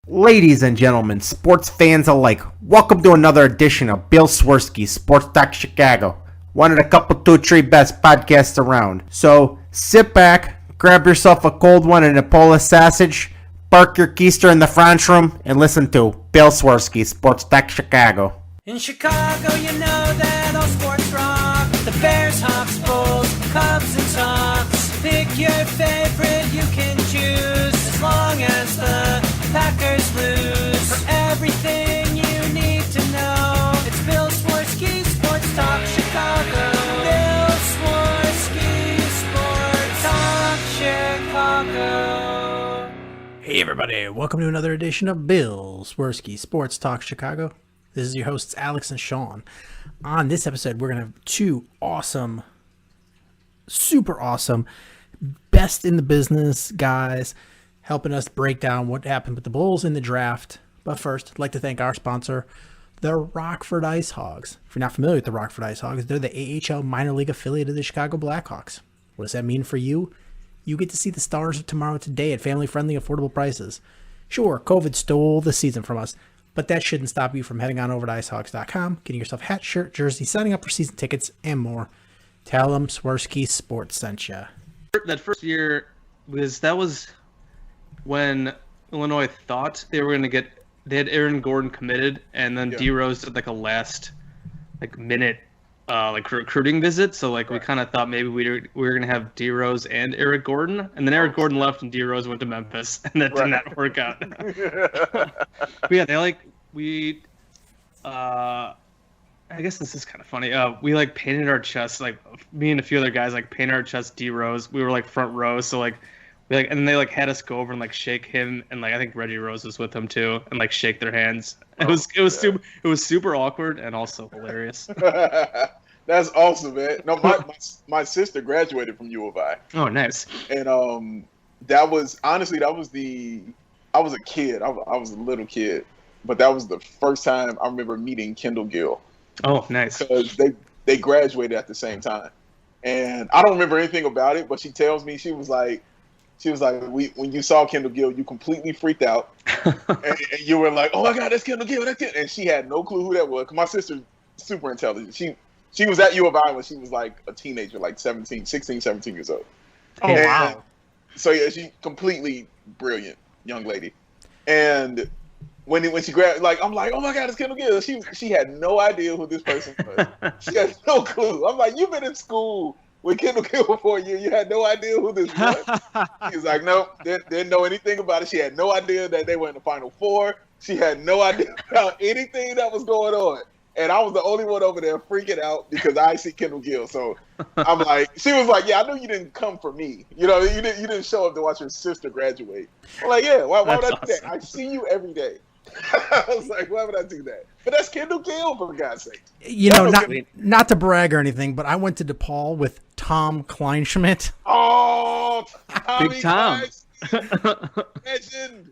Ladies and gentlemen, sports fans alike, welcome to another edition of Bill Swerski, Sports Talk Chicago. One of the couple, two, three best podcasts around. So sit back, grab yourself a cold one and a Polish sausage, park your keister in the French room, and listen to Bill Swerski, Sports Talk Chicago. In Chicago, you know that all sports rock. The Bears, Hawks, Bulls, Cubs, and Sox. Pick your favorite, you can choose. As long as the Packers lose. For everything you need to know, it's Bill Swerski, Sports Talk Chicago. Bill Swerski, Sports Talk Chicago. Hey everybody, welcome to another edition of Bill Swerski, Sports Talk Chicago. This is your hosts, Alex and Sean. On this episode, we're going to have two awesome, super awesome, best in the business guys helping us break down what happened with the Bulls in the draft. But first, I'd like to thank our sponsor, the Rockford Ice Hogs. If you're not familiar with the Rockford Ice Hogs, they're the AHL minor league affiliate of the Chicago Blackhawks. What does that mean for you? You get to see the stars of tomorrow today at family-friendly, affordable prices. Sure, COVID stole the season from us, but that shouldn't stop you from heading on over to icehogs.com, getting yourself a hat, shirt, jersey, signing up for season tickets, and more. Tell them Swerski Sports sent you. That first year was when Illinois thought they were going to they had Aaron Gordon committed, and then D Rose did like a last minute recruiting visit. So we kind of thought maybe we were going to have D Rose and Eric Gordon, and then Eric Gordon left and D Rose went to Memphis, and that did not work out. But yeah, I guess this is kind of funny. We painted our chests, me and a few other guys painted our chests D Rose. We were front row, so and then they had us go over and shake him, and I think Reggie Rose was with him too, and shake their hands. It was super awkward and also hilarious. That's awesome, man. No, my sister graduated from U of I. Oh, nice. And I was a kid. I was a little kid, but that was the first time I remember meeting Kendall Gill. Oh, nice. Because they graduated at the same time, and I don't remember anything about it. But she tells me she was like, when you saw Kendall Gill, you completely freaked out, and you were like, oh my God, that's Kendall Gill, that's Kendall. And she had no clue who that was. 'Cause my sister's super intelligent. She was at U of I when she was a teenager, 16, 17 years old. Oh, wow. So yeah, she completely brilliant young lady. And when she grabbed, I'm like, oh my God, it's Kendall Gill. She had no idea who this person was. She had no clue. I'm like, you've been in school with Kendall Gill before you had no idea who this was. She was like, no, didn't know anything about it. She had no idea that they were in the Final Four. She had no idea about anything that was going on. And I was the only one over there freaking out because I see Kendall Gill. So I'm like, she was like, yeah, I know you didn't come for me. You didn't show up to watch your sister graduate. I'm like, yeah, why would I do that? I see you every day. I was like, why would I do that? But that's Kendall Gill, for God's sake. Not to brag or anything, but I went to DePaul with Tom Kleinschmidt. Oh, Big Tom. Legend.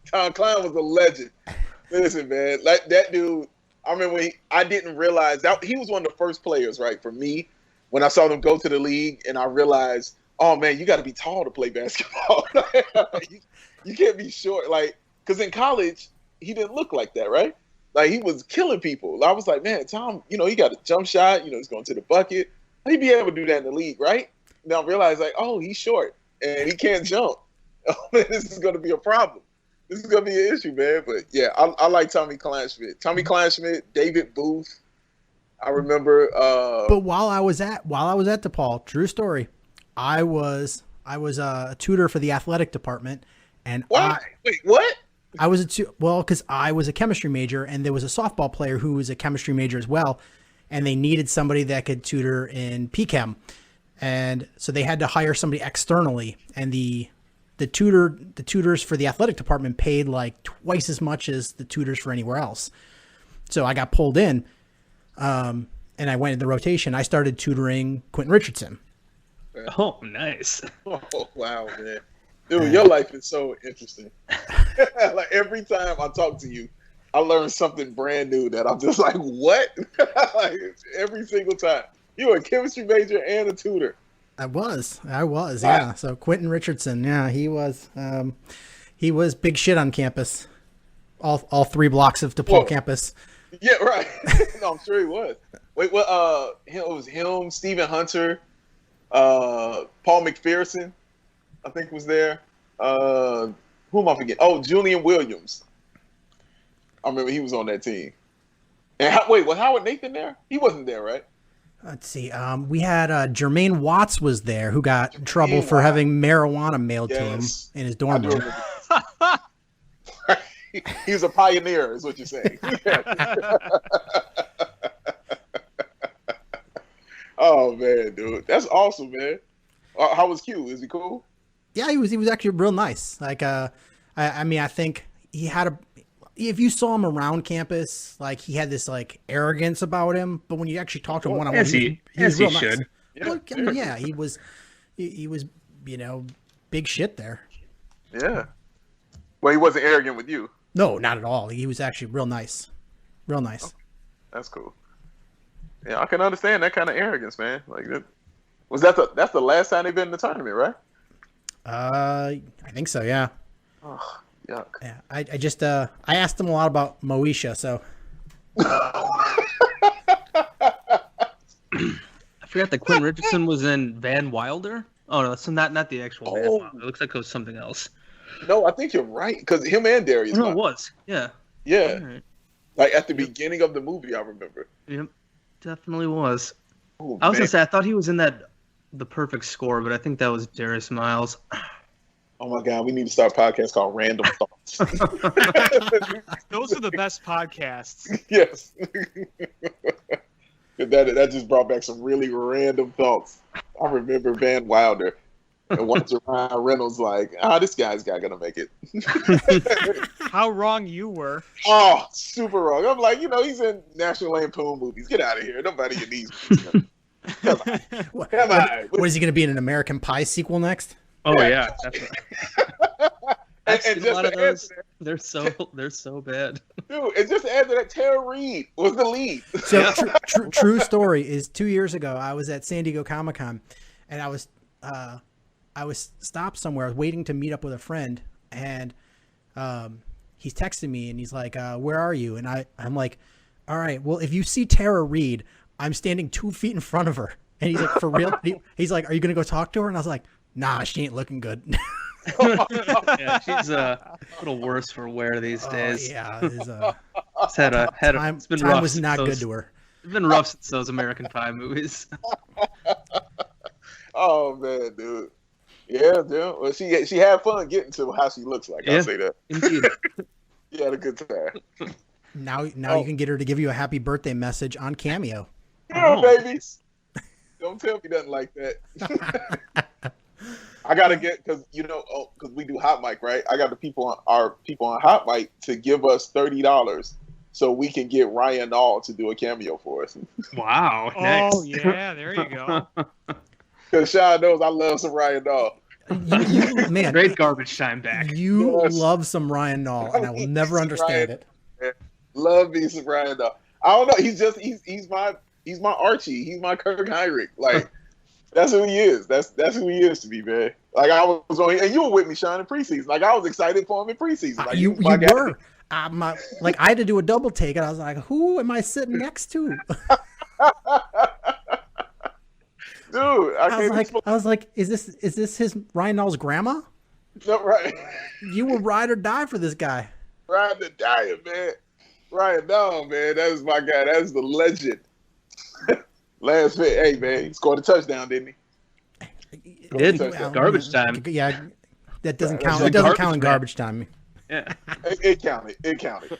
Tom Klein was a legend. Listen, man, that dude, I remember I didn't realize that he was one of the first players, right, for me, when I saw them go to the league, and I realized, oh, man, you got to be tall to play basketball. You can't be short, because in college, he didn't look like that, right? He was killing people. I was like, man, Tom, he got a jump shot, he's going to the bucket. He'd be able to do that in the league, right? Now I realized, oh, he's short, and he can't jump. Oh, man, this is going to be a problem. This is gonna be an issue, man. But yeah, I like Tommy Kleinschmidt. Tommy Kleinschmidt, David Booth. I remember. But while I was at DePaul, true story, I was a tutor for the athletic department, and what? Wait, what? I was because I was a chemistry major, and there was a softball player who was a chemistry major as well, and they needed somebody that could tutor in PChem, and so they had to hire somebody externally, and the tutors for the athletic department paid twice as much as the tutors for anywhere else. So I got pulled in, and I went in the rotation. I started tutoring Quentin Richardson. Oh, nice. Oh, wow, man. Dude, your life is so interesting. Every time I talk to you, I learn something brand new that I'm just like, what? Every single time. You were a chemistry major and a tutor. I was, yeah. So Quentin Richardson, yeah, he was. He was big shit on campus. All 3 blocks of DePaul campus. Yeah, right. No, I'm sure he was. Wait, what? It was him, Stephen Hunter, Paul McPherson, I think was there. Who am I forgetting? Oh, Julian Williams. I remember he was on that team. And was Howard Nathan there? He wasn't there, right? Let's see. We had Jermaine Watts was there, who got in trouble for having marijuana mailed to him in his dorm room. He was a pioneer, is what you're saying. Oh man, dude, that's awesome, man. How was Q? Is he cool? Yeah, he was actually real nice. Like, I mean, I think he had if you saw him around campus, like he had this like arrogance about him, but when you actually talked to him one on one, he was real nice. Should. Yeah, well, I mean, yeah, he was, big shit there. Yeah. Well, he wasn't arrogant with you. No, not at all. He was actually real nice. Real nice. Okay. That's cool. Yeah, I can understand that kind of arrogance, man. Like that's the last time they've been in the tournament, right? I think so, yeah. Oh, yuck. Yeah. I just I asked him a lot about Moesha, so I forgot that Quentin Richardson was in Van Wilder. Oh no, that's not the actual Van Wilder. It looks like it was something else. No, I think you're right because him and Darius. No, it was. Yeah. Yeah. Right. Like at the beginning of the movie, I remember. Yep. Definitely was. Oh, I was man. gonna say I thought he was in The Perfect Score, but I think that was Darius Miles. Oh my God, we need to start a podcast called Random Thoughts. Those are the best podcasts. Yes. That just brought back some really random thoughts. I remember Van Wilder. And once Ryan Reynolds like, this guy's not gonna make it. How wrong you were. Oh, super wrong. I'm like, he's in National Lampoon movies. Get out of here. Nobody in these movies. Come on. Come on. what is he going to be in an American Pie sequel next? Oh yeah, definitely. I've And seen a lot of those. just They're so bad. Dude, and just to add to that, Tara Reid was the lead. So true story is 2 years ago, I was at San Diego Comic-Con, and I was stopped somewhere. I was waiting to meet up with a friend, and he's texting me, and he's like, where are you? And I'm like, all right, well, if you see Tara Reid, I'm standing 2 feet in front of her. And he's like, for real? He's like, are you going to go talk to her? And I was like, nah, she ain't looking good. Yeah, she's a little worse for wear these days. Yeah. It's it's been time rough was not since good to her. It's been rough since those American Pie movies. Oh, man, dude. Yeah, dude. Well, she had fun getting to how she looks like. Yeah, I'll say that. Indeed. She had a good time. Now you can get her to give you a happy birthday message on Cameo. Yeah, baby. Don't tell me nothing like that. I gotta get because we do Hot Mic, right? I got the people on Hot Mic to give us $30 so we can get Ryan Nall to do a cameo for us. Wow. Nice. Oh, yeah, there you go. Because Sean knows I love some Ryan Nall. Man, Great garbage time back. you Yes. love some Ryan Nall, and I will never understand it. Love me some Ryan Nall. I don't know. He's my Archie. He's my Kirk Heinrich. Like that's who he is. That's who he is to me, man. Like I was on, and you were with me, Sean, in preseason. Like I was excited for him in preseason. Like, You he was my guy. were. Like I had to do a double take, and I was like, "Who am I sitting next to?" Dude, I was like, "Is this his Ryan Nall's grandma?" No, right. You will ride or die for this guy. Ryan the Diet, man. Ryan Nall, man. That is my guy. That is the legend. Last fit, hey man, he scored a touchdown, didn't he? Did Well, garbage time. Yeah, that doesn't count. like It doesn't garbage count in time. garbage time. Yeah. It counted. It counted.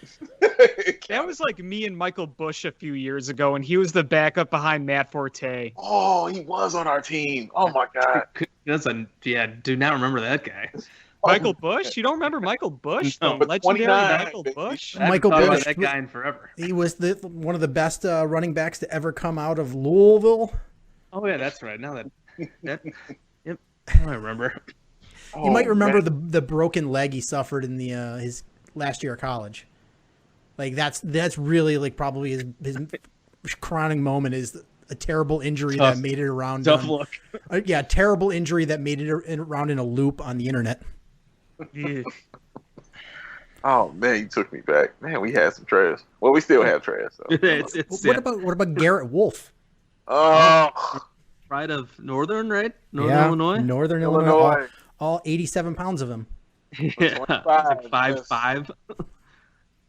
That was like me and Michael Bush a few years ago, and he was the backup behind Matt Forte. Oh, he was on our team. Oh my god. Do not remember that guy. Michael Bush? You don't remember Michael Bush? No, The but legendary 29, Michael baby. Bush? I haven't Michael thought about Bush that guy in forever. He was one of the best running backs to ever come out of Louisville. Oh yeah, that's right. Now that yep, I remember. You might remember man. the broken leg he suffered in the his last year of college. Like that's really like probably his crowning moment is a terrible injury Tough. that made it around. Tough look. Terrible injury that made it around in a loop on the internet. Yeah. Oh man, you took me back. Man, we had some trash. Well, we still have trash. So. What about Garrett Wolf? Oh, Pride of Northern, right? Northern Illinois. Northern Illinois. All 87 pounds of him. Yeah, 25, like yes. 5'5".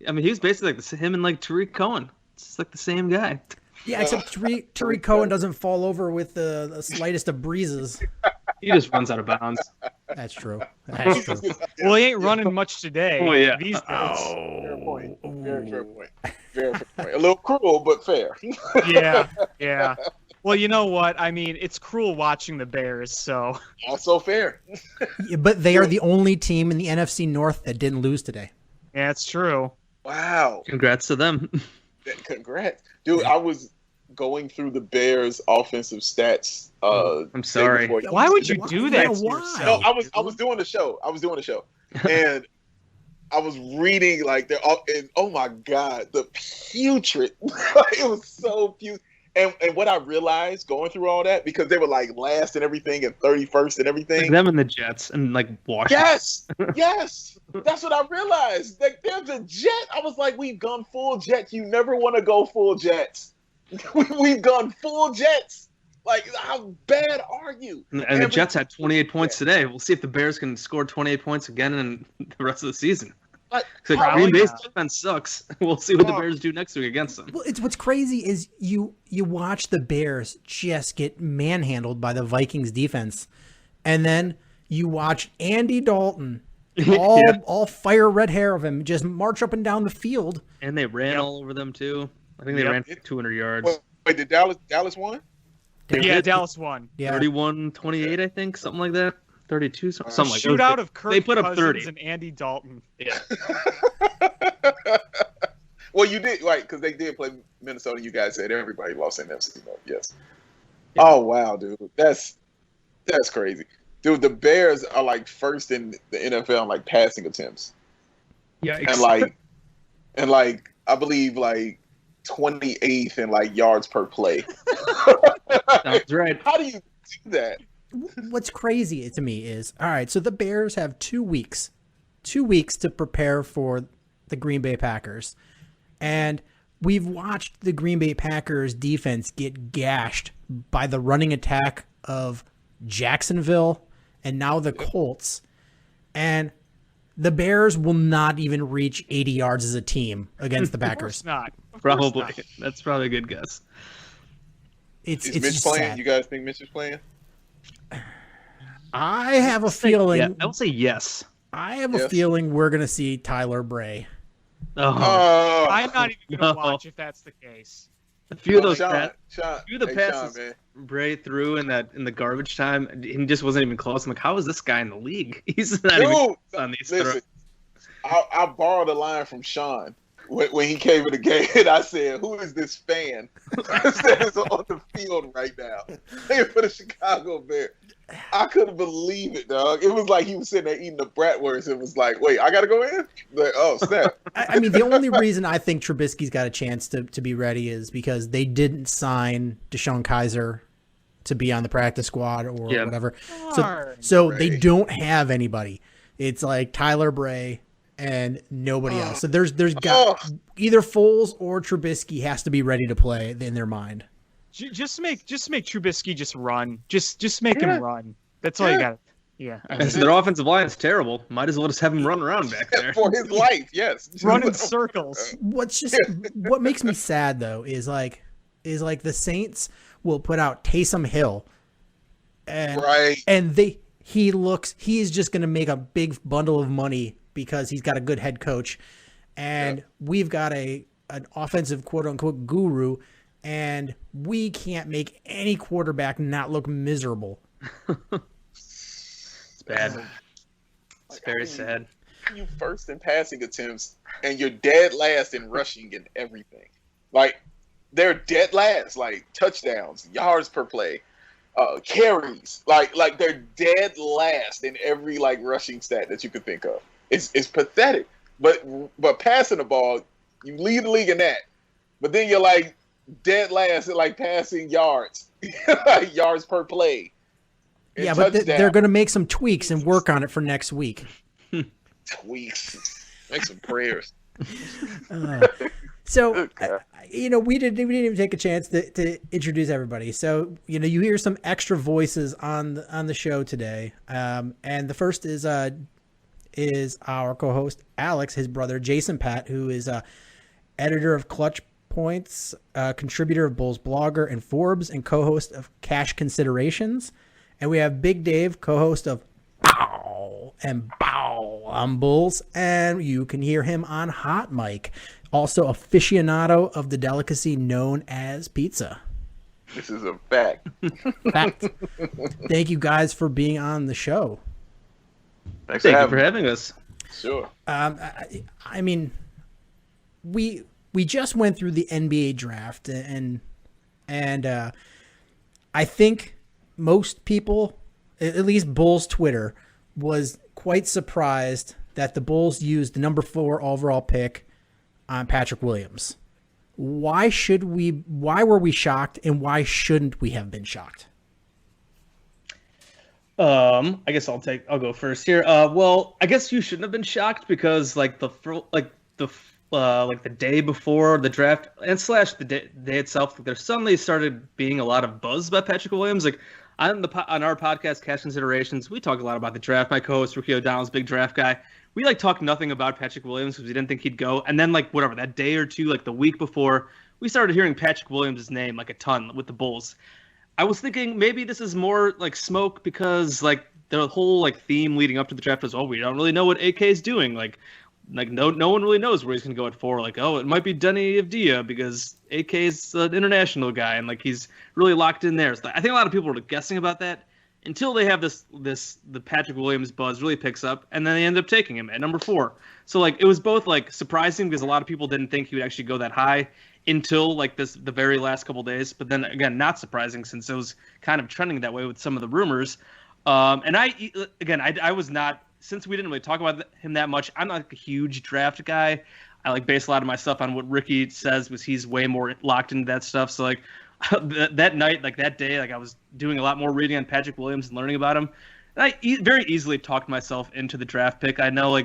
I mean, he was basically like him and like Tariq Cohen. It's like the same guy. Yeah, except Tariq Cohen doesn't fall over with the slightest of breezes. He just runs out of bounds. That's true. That's true. Well, he ain't running much today. Oh, yeah. These days. Fair point. Very fair point. Very fair point. A little cruel, but fair. Yeah, yeah. Well, you know what? I mean, it's cruel watching the Bears, so. Also fair. Yeah, but they are the only team in the NFC North that didn't lose today. Yeah, it's true. Wow. Congrats to them. Congrats. Dude, I was going through the Bears offensive stats. I'm sorry. Why would you do that? Yeah, to why? yourself? No, I was doing the show. And I was reading like and oh my god, the putrid. It was so putrid. And what I realized going through all that, because they were like last and everything and 31st and everything. Like them and the Jets and like Washington. Yes. That's what I realized. Like there's a jet. I was like, we've gone full Jets. You never want to go full Jets. We've gone full Jets. Like, how bad are you? And the Jets had 28 points today. We'll see if the Bears can score 28 points again in the rest of the season. Like, Because Green Bay's defense sucks. We'll see what the Bears do next week against them. Well, it's what's crazy is you watch the Bears just get manhandled by the Vikings defense, and then you watch Andy Dalton, all fire red hair of him, just march up and down the field. And they ran all over them too. I think they ran for 200 yards. Wait, did Dallas won? Yeah, Dallas won. Yeah, 31-28, I think, something like that. 32, something like that. Shootout of Kirk They put up Cousins 30. and Andy Dalton. Yeah. Well, you did, right, because they did play Minnesota. You guys said everybody lost in NFC North. Yes. Yeah. Oh, wow, dude. That's crazy. Dude, the Bears are like first in the NFL in like passing attempts. Yeah. And like I believe like 28th in like yards per play. That's right. How do you do that? what's crazy to me is, all right, so the Bears have 2 weeks to prepare for the Green Bay Packers. And we've watched the Green Bay Packers defense get gashed by the running attack of Jacksonville and now the Colts. And the Bears will not even reach 80 yards as a team against the Packers. Not. Probably. Not. That's probably a good guess. It's Is Mitch just playing? sad. You guys think Mitch is playing? I have a feeling. Yeah, I will say yes. I have a Yes. feeling we're going to see Tyler Bray. Oh, I'm not even going to No. watch if that's the case. a few of those Sean, few of the passes man. Bray threw in the garbage time, he just wasn't even close. I'm like, how is this guy in the league? He's not even Dude, close on these listen, throws. I borrowed a line from Sean when he came in the game, and I said, "Who is this fan that is on the field right now?" Playing for the Chicago Bears. I couldn't believe it, dog. It was like he was sitting there eating the bratwurst. It was like, "Wait, I gotta go in?" Like, oh snap! I mean, the only reason I think Trubisky's got a chance to be ready is because they didn't sign Deshaun Kaiser to be on the practice squad or whatever. So they don't have anybody. It's like Tyler Bray and nobody else. So there's got either Foles or Trubisky has to be ready to play in their mind. Just make Trubisky just run. Just make him run. That's all you got. Yeah. And so their offensive line is terrible. Might as well just have him run around back there. For his life, yes. Run in circles. What makes me sad though is like the Saints will put out Taysom Hill, and Right. and he's just going to make a big bundle of money because he's got a good head coach, and we've got an offensive quote unquote guru, and we can't make any quarterback not look miserable. It's bad. It's very sad. You first in passing attempts, and you're dead last in rushing and everything. Like they're dead last, like touchdowns, yards per play, carries. Like they're dead last in every like rushing stat that you could think of. It's pathetic. But passing the ball, you lead the league in that. But then you're like dead last at like passing yards, yards per play. Yeah, but they're going to make some tweaks and work on it for next week. Tweaks. Make some prayers. So, we didn't even take a chance to introduce everybody. So, you hear some extra voices on the show today. And the first is our co-host Alex, his brother Jason Patt, who is editor of Clutch Points, contributor of Bulls Blogger and Forbes, and co-host of Cash Considerations. And we have Big Dave, co-host of Bawl and Bawl on Bulls, and you can hear him on Hot Mic. Also aficionado of the delicacy known as pizza. This is a fact. Fact. Thank you guys for being on the show. Thanks Thank you for having us. Sure. I mean, we just went through the NBA draft, and I think most people, at least Bulls Twitter, was quite surprised that the Bulls used the number 4 overall pick on Patrick Williams. Why were we shocked, and why shouldn't we have been shocked? I guess I'll go first here. Well, I guess you shouldn't have been shocked because the day before the draft and / the day itself, there suddenly started being a lot of buzz about Patrick Williams. Like on our podcast, Cash Considerations, we talk a lot about the draft. My co-host Ricky O'Donnell's a big draft guy. We talk nothing about Patrick Williams because we didn't think he'd go. And then that day or two, the week before, we started hearing Patrick Williams' name a ton with the Bulls. I was thinking maybe this is more smoke because the whole theme leading up to the draft was, we don't really know what AK is doing. No one really knows where he's going to go at 4. It might be Denny Avdia because AK is an international guy and he's really locked in there. So I think a lot of people were guessing about that until they have the Patrick Williams buzz really picks up, and then they end up taking him at number 4. So it was both surprising because a lot of people didn't think he would actually go that high until the very last couple days, but then again not surprising since it was kind of trending that way with some of the rumors. And I was not, since we didn't really talk about him that much, I'm not a huge draft guy. I base a lot of my stuff on what Ricky says, was he's way more locked into that stuff. So that night, that day, I was doing a lot more reading on Patrick Williams and learning about him. And I very easily talked myself into the draft pick. I know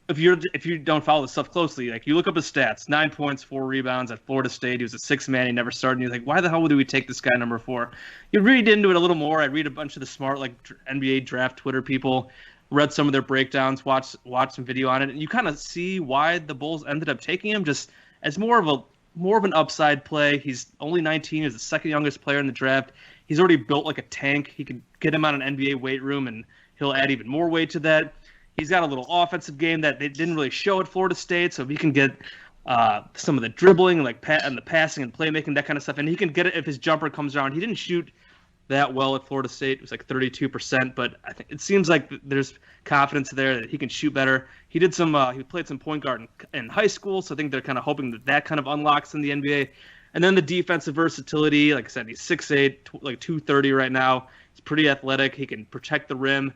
if you don't follow this stuff closely, you look up his stats: 9 points, 4 rebounds at Florida State. He was a 6th man. He never started. And you're why the hell would we take this guy number 4? You read into it a little more. I read a bunch of the smart NBA draft Twitter people, read some of their breakdowns, watched some video on it, and you kind of see why the Bulls ended up taking him just as more of an upside play. He's only 19. He's the second youngest player in the draft. He's already built a tank. He could get him on an NBA weight room, and he'll add even more weight to that. He's got a little offensive game that they didn't really show at Florida State, so if he can get some of the dribbling, and the passing and playmaking, that kind of stuff, and he can get it if his jumper comes around. He didn't shoot that well at Florida State. It was 32%, but I think it seems like there's confidence there that he can shoot better. He did he played some point guard in high school, so I think they're kind of hoping that kind of unlocks in the NBA. And then the defensive versatility, like I said, he's 6'8", 230 right now. He's pretty athletic. He can protect the rim.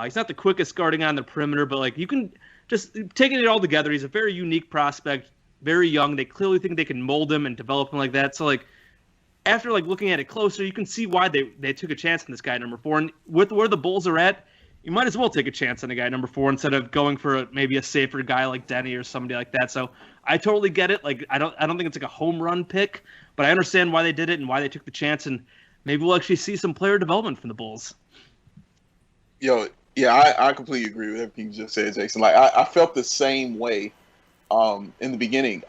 He's not the quickest guarding on the perimeter, but you can just taking it all together. He's a very unique prospect, very young. They clearly think they can mold him and develop him like that. So after looking at it closer, you can see why they took a chance on this guy number 4. And with where the Bulls are at, you might as well take a chance on a guy number 4 instead of going for maybe a safer guy like Denny or somebody like that. So I totally get it. I don't think it's a home run pick, but I understand why they did it and why they took the chance, and maybe we'll actually see some player development from the Bulls. Yeah, I completely agree with everything you just said, Jason. I felt the same way in the beginning.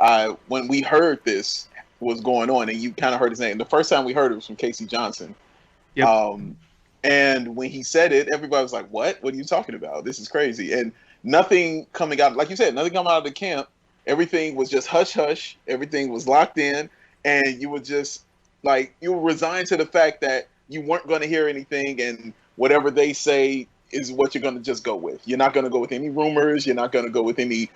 When we heard this was going on, and you kind of heard his name. The first time we heard it was from Casey Johnson. Yep. And when he said it, everybody was like, "What? What are you talking about? This is crazy." And nothing coming out, like you said, nothing coming out of the camp. Everything was just hush hush. Everything was locked in, and you were just you were resigned to the fact that you weren't going to hear anything, and whatever they say is what you're going to just go with. You're not going to go with any rumors. You're not going to go with any,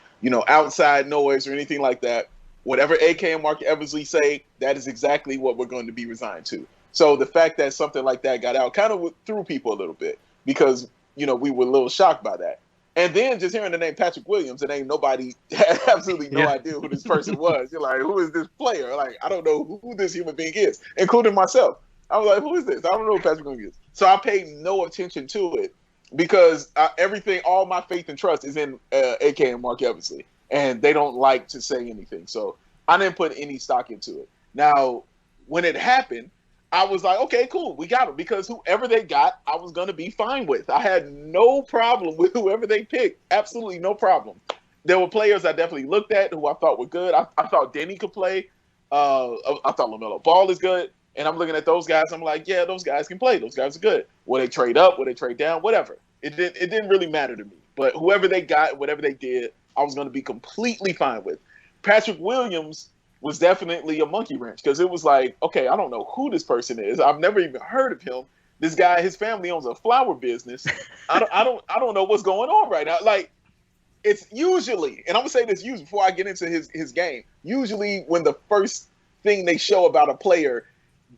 outside noise or anything like that. Whatever AK and Mark Eversley say, that is exactly what we're going to be resigned to. So the fact that something like that got out kind of threw people a little bit because, we were a little shocked by that. And then just hearing the name Patrick Williams, and nobody had absolutely no idea who this person was. You're like, who is this player? I don't know who this human being is, including myself. I was like, who is this? I don't know who Patrick Williams is. So I paid no attention to it because everything, all my faith and trust is in AK and Mark Eversley, and they don't like to say anything. So I didn't put any stock into it. Now, when it happened, I was like, okay, cool, we got him, because whoever they got, I was going to be fine with. I had no problem with whoever they picked. Absolutely no problem. There were players I definitely looked at who I thought were good. I thought Denny could play. I thought LaMelo Ball is good. And I'm looking at those guys. I'm like, yeah, those guys can play. Those guys are good. Will they trade up? Will they trade down? Whatever. It didn't really matter to me. But whoever they got, whatever they did, I was going to be completely fine with. Patrick Williams was definitely a monkey wrench, because it was like, okay, I don't know who this person is. I've never even heard of him. This guy, his family owns a flower business. I don't know what's going on right now. Like, it's usually, and I'm gonna say this usually before I get into his game. Usually, when the first thing they show about a player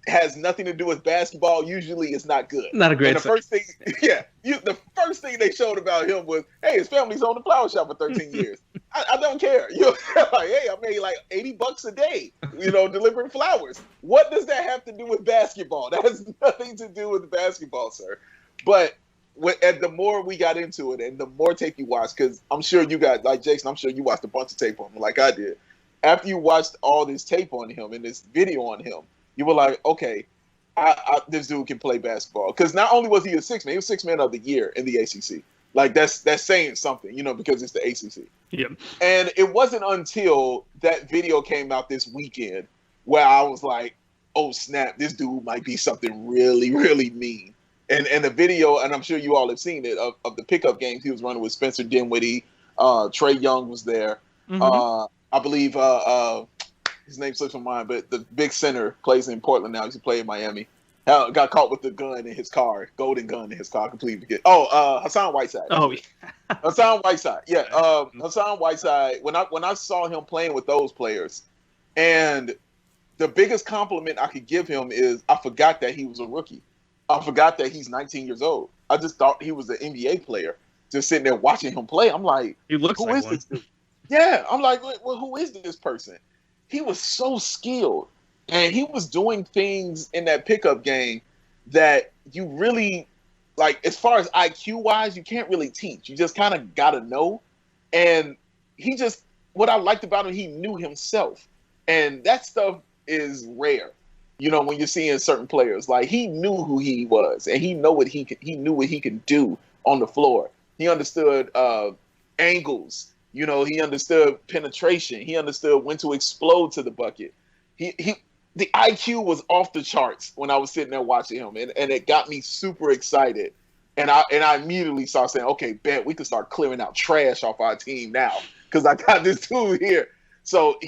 has nothing to do with basketball, usually it's not good. Not a great. And the first thing, the first thing they showed about him was, hey, his family's owned a flower shop for 13 years. I don't care. Like, hey, I made like $80 a day, delivering flowers. What does that have to do with basketball? That has nothing to do with basketball, sir. But the more we got into it, and the more tape you watch, because I'm sure you got, like Jason, I'm sure you watched a bunch of tape on him, like I did. After you watched all this tape on him and this video on him, you were like, okay, this dude can play basketball. Because not only was he a six man, he was six man of the year in the ACC. Like, that's saying something, because it's the ACC. Yep. And it wasn't until that video came out this weekend where I was like, oh snap, this dude might be something really, really mean. And the video, and I'm sure you all have seen it, of the pickup games he was running with Spencer Dinwiddie. Trae Young was there. Mm-hmm. I believe his name slips my mind, but the big center plays in Portland now. He's playing in Miami. Got caught with the gun in his car, golden gun in his car. Completely forget. Hassan Whiteside. Oh, yeah. Hassan Whiteside. Yeah, Hassan Whiteside. When I saw him playing with those players, and the biggest compliment I could give him is I forgot that he was a rookie. I forgot that he's 19 years old. I just thought he was an NBA player. Just sitting there watching him play, I'm like, he looks who like is one. this dude? Yeah, I'm like, well, who is this person? He was so skilled, and he was doing things in that pickup game that you really, like, as far as IQ wise, you can't really teach. You just kind of got to know. And what I liked about him, he knew himself. And that stuff is rare, when you're seeing certain players. Like, he knew who he was, and he knew what he could do on the floor. He understood angles. He understood penetration. He understood when to explode to the bucket. The IQ was off the charts when I was sitting there watching him, and it got me super excited. And I immediately started saying, okay, bet we can start clearing out trash off our team now, because I got this dude here. So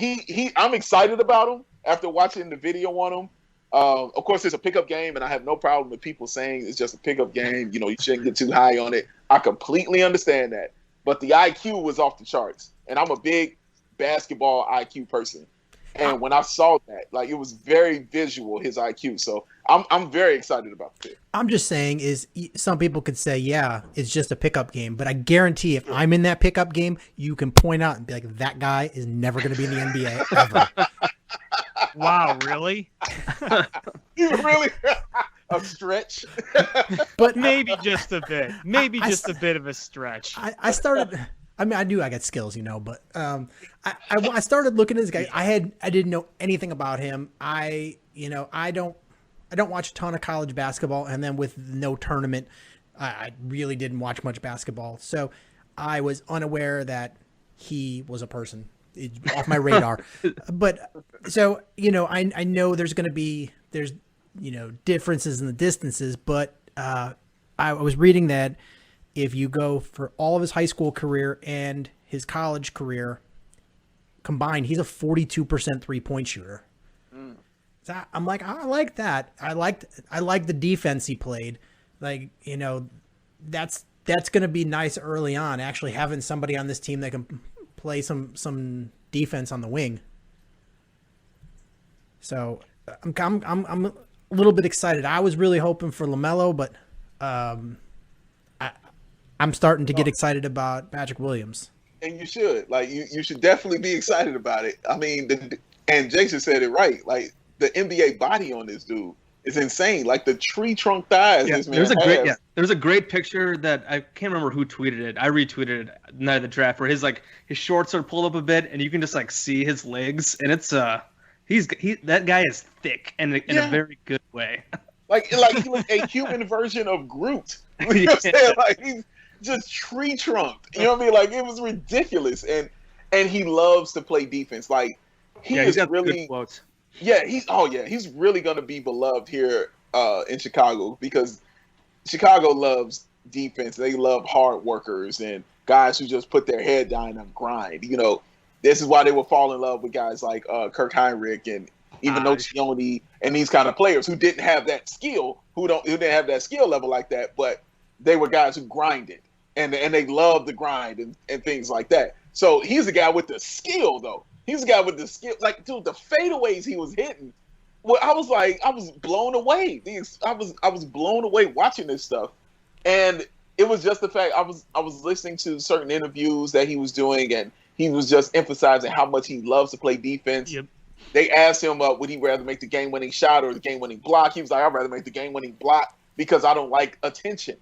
I'm excited about him after watching the video on him. Of course, it's a pickup game, and I have no problem with people saying it's just a pickup game. You shouldn't get too high on it. I completely understand that. But the IQ was off the charts, and I'm a big basketball IQ person. And when I saw that, like, it was very visual, his IQ. So I'm very excited about it. I'm just saying is some people could say, yeah, it's just a pickup game. But I guarantee if I'm in that pickup game, you can point out and be like, that guy is never going to be in the NBA ever. Wow, really? You really a stretch? But Maybe just a bit. Maybe just a bit of a stretch. I started. I mean, I knew I got skills, but I started looking at this guy. I didn't know anything about him. I don't watch a ton of college basketball, and then with no tournament, I really didn't watch much basketball. So I was unaware that he was a person. It's off my radar. But so I know there's differences in the distances, but I was reading that if you go for all of his high school career and his college career combined, he's a 42% 3-point shooter. So I'm like, I like that. I like the defense he played. Like, that's going to be nice early on, actually having somebody on this team that can play some defense on the wing. So I'm a little bit excited. I was really hoping for LaMelo, but I'm starting to get excited about Patrick Williams. And you should. Like, you should definitely be excited about it. I mean, and Jason said it right. Like, the NBA body on this dude is insane. Like the tree trunk thighs this man has. There's a great picture that I can't remember who tweeted it. I retweeted it the night of the draft where his shorts are pulled up a bit and you can just like see his legs, and it's that guy is thick and in a very good way. Like he was a human version of Groot. You know what I'm saying? Like he's just tree trunked. You know what I mean? Like it was ridiculous. And he loves to play defense. Like he's got really good quotes. Yeah, he's really gonna be beloved here in Chicago because Chicago loves defense. They love hard workers and guys who just put their head down and grind. You know, this is why they will fall in love with guys like Kirk Heinrich and even Nocioni and these kind of players who didn't have that skill, who didn't have that skill level like that, but they were guys who grinded and they loved the grind and things like that. So he's a guy with the skill though. He's a guy with the skill. Like, dude, the fadeaways he was hitting. Well, I was blown away. I was blown away watching this stuff. And it was just the fact I was listening to certain interviews that he was doing, and he was just emphasizing how much he loves to play defense. Yep. They asked him, would he rather make the game-winning shot or the game-winning block? He was like, I'd rather make the game-winning block because I don't like attention.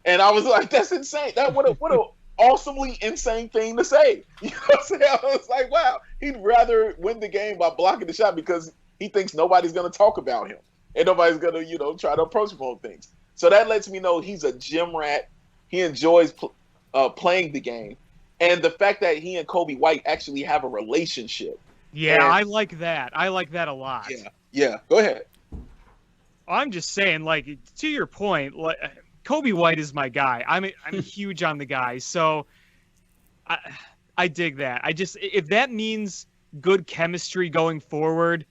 And I was like, that's insane. What a awesomely insane thing to say. You know what I'm saying? I was like, wow, he'd rather win the game by blocking the shot because he thinks nobody's going to talk about him and nobody's going to, try to approach him on things. So that lets me know he's a gym rat. He enjoys playing the game. And the fact that he and Kobe White actually have a relationship. Yeah, and I like that. I like that a lot. Yeah. Go ahead. I'm just saying, like, to your point, like, Kobe White is my guy. I'm huge on the guy, so I dig that. If that means good chemistry going forward,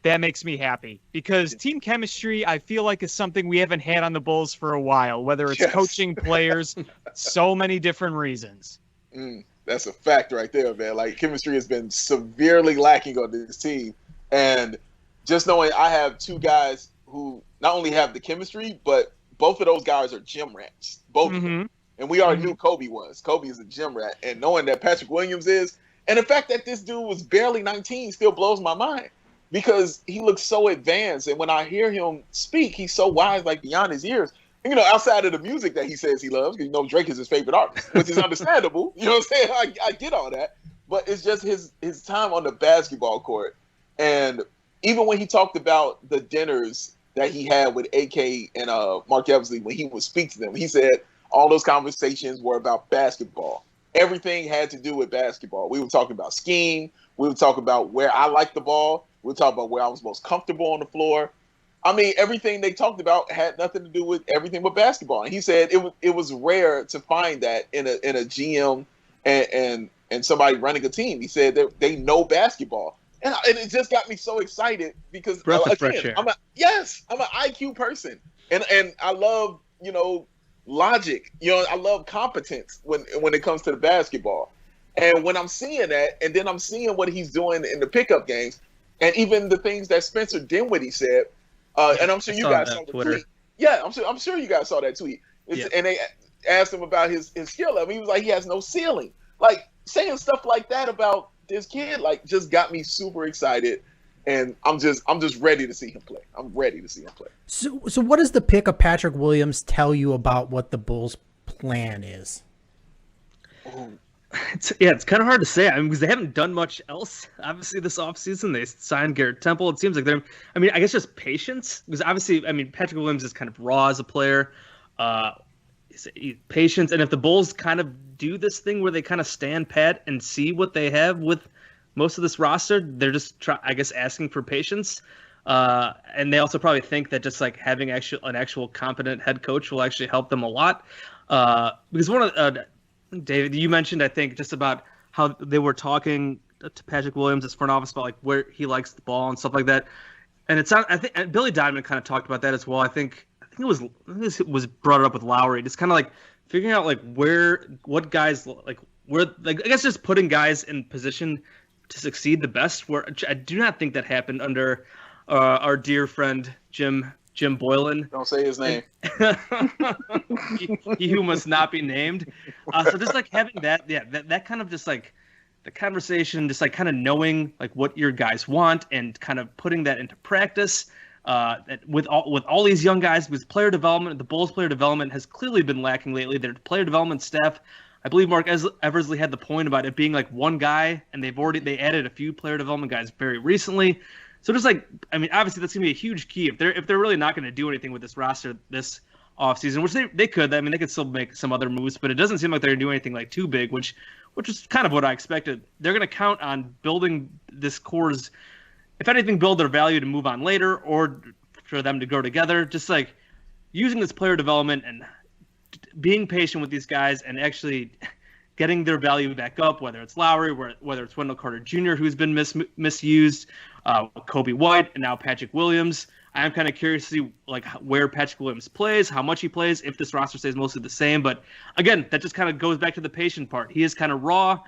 that makes me happy because team chemistry, I feel like, is something we haven't had on the Bulls for a while. Whether it's coaching, players, so many different reasons. That's a fact right there, man. Like chemistry has been severely lacking on this team, and just knowing I have two guys who not only have the chemistry, but both of those guys are gym rats. Both of them. And we already knew Kobe was. Kobe is a gym rat. And knowing that Patrick Williams is, and the fact that this dude was barely 19 still blows my mind because he looks so advanced. And when I hear him speak, he's so wise, like beyond his years. And, outside of the music that he says he loves, because Drake is his favorite artist, which is understandable. You know what I'm saying? I get all that. But it's just his time on the basketball court. And even when he talked about the dinners that he had with AK and Mark Eversley, when he would speak to them, he said all those conversations were about basketball. Everything had to do with basketball. We were talking about scheme. We would talk about where I liked the ball. We would talk about where I was most comfortable on the floor. I mean, everything they talked about had nothing to do with everything but basketball. And he said it was rare to find that in a GM and somebody running a team. He said that they know basketball. And it just got me so excited because again, I'm an IQ person. And I love, logic. I love competence when it comes to the basketball. And when I'm seeing that, and then I'm seeing what he's doing in the pickup games, and even the things that Spencer Dinwiddie said, and I'm sure you guys saw the tweet. Yeah, I'm sure you guys saw that tweet. And they asked him about his skill level. He was like, he has no ceiling. Like saying stuff like that about this kid, like just got me super excited. And I'm just ready to see him play. I'm ready to see him play. So what does the pick of Patrick Williams tell you about what the Bulls' plan is? It's kind of hard to say. I mean, because they haven't done much else. Obviously, this offseason, they signed Garrett Temple. It seems like I guess just patience. Because obviously, Patrick Williams is kind of raw as a player. Patience. And if the Bulls kind of do this thing where they kind of stand pat and see what they have with most of this roster, they're just, asking for patience. And they also probably think that just like having an actual competent head coach will actually help them a lot. Because one of David, you mentioned, I think, just about how they were talking to Patrick Williams' front office about like where he likes the ball and stuff like that. And I think and Billy Diamond kind of talked about that as well. I think it was brought up with Lowry, just kind of like figuring out like what guys like where, like, I guess just putting guys in position to succeed the best. Where I do not think that happened under our dear friend Jim Boylan. Don't say his name. he who must not be named. So just like having that kind of just like the conversation, just like kind of knowing like what your guys want and kind of putting that into practice. With all these young guys, because player development, the Bulls player development has clearly been lacking lately. Their player development staff, I believe Mark Eversley had the point about it being like one guy, and they added a few player development guys very recently. So just like, I mean, obviously that's gonna be a huge key if they're really not gonna do anything with this roster this offseason, which they could. I mean, they could still make some other moves, but it doesn't seem like they're gonna do anything like too big, which is kind of what I expected. They're gonna count on building this core's, if anything, build their value to move on later, or for them to grow together. Just like using this player development and being patient with these guys and actually getting their value back up, whether it's Lowry, whether it's Wendell Carter Jr., who's been misused, Kobe White, and now Patrick Williams. I'm kind of curious to see like where Patrick Williams plays, how much he plays, if this roster stays mostly the same. But again, that just kind of goes back to the patient part. He is kind of raw.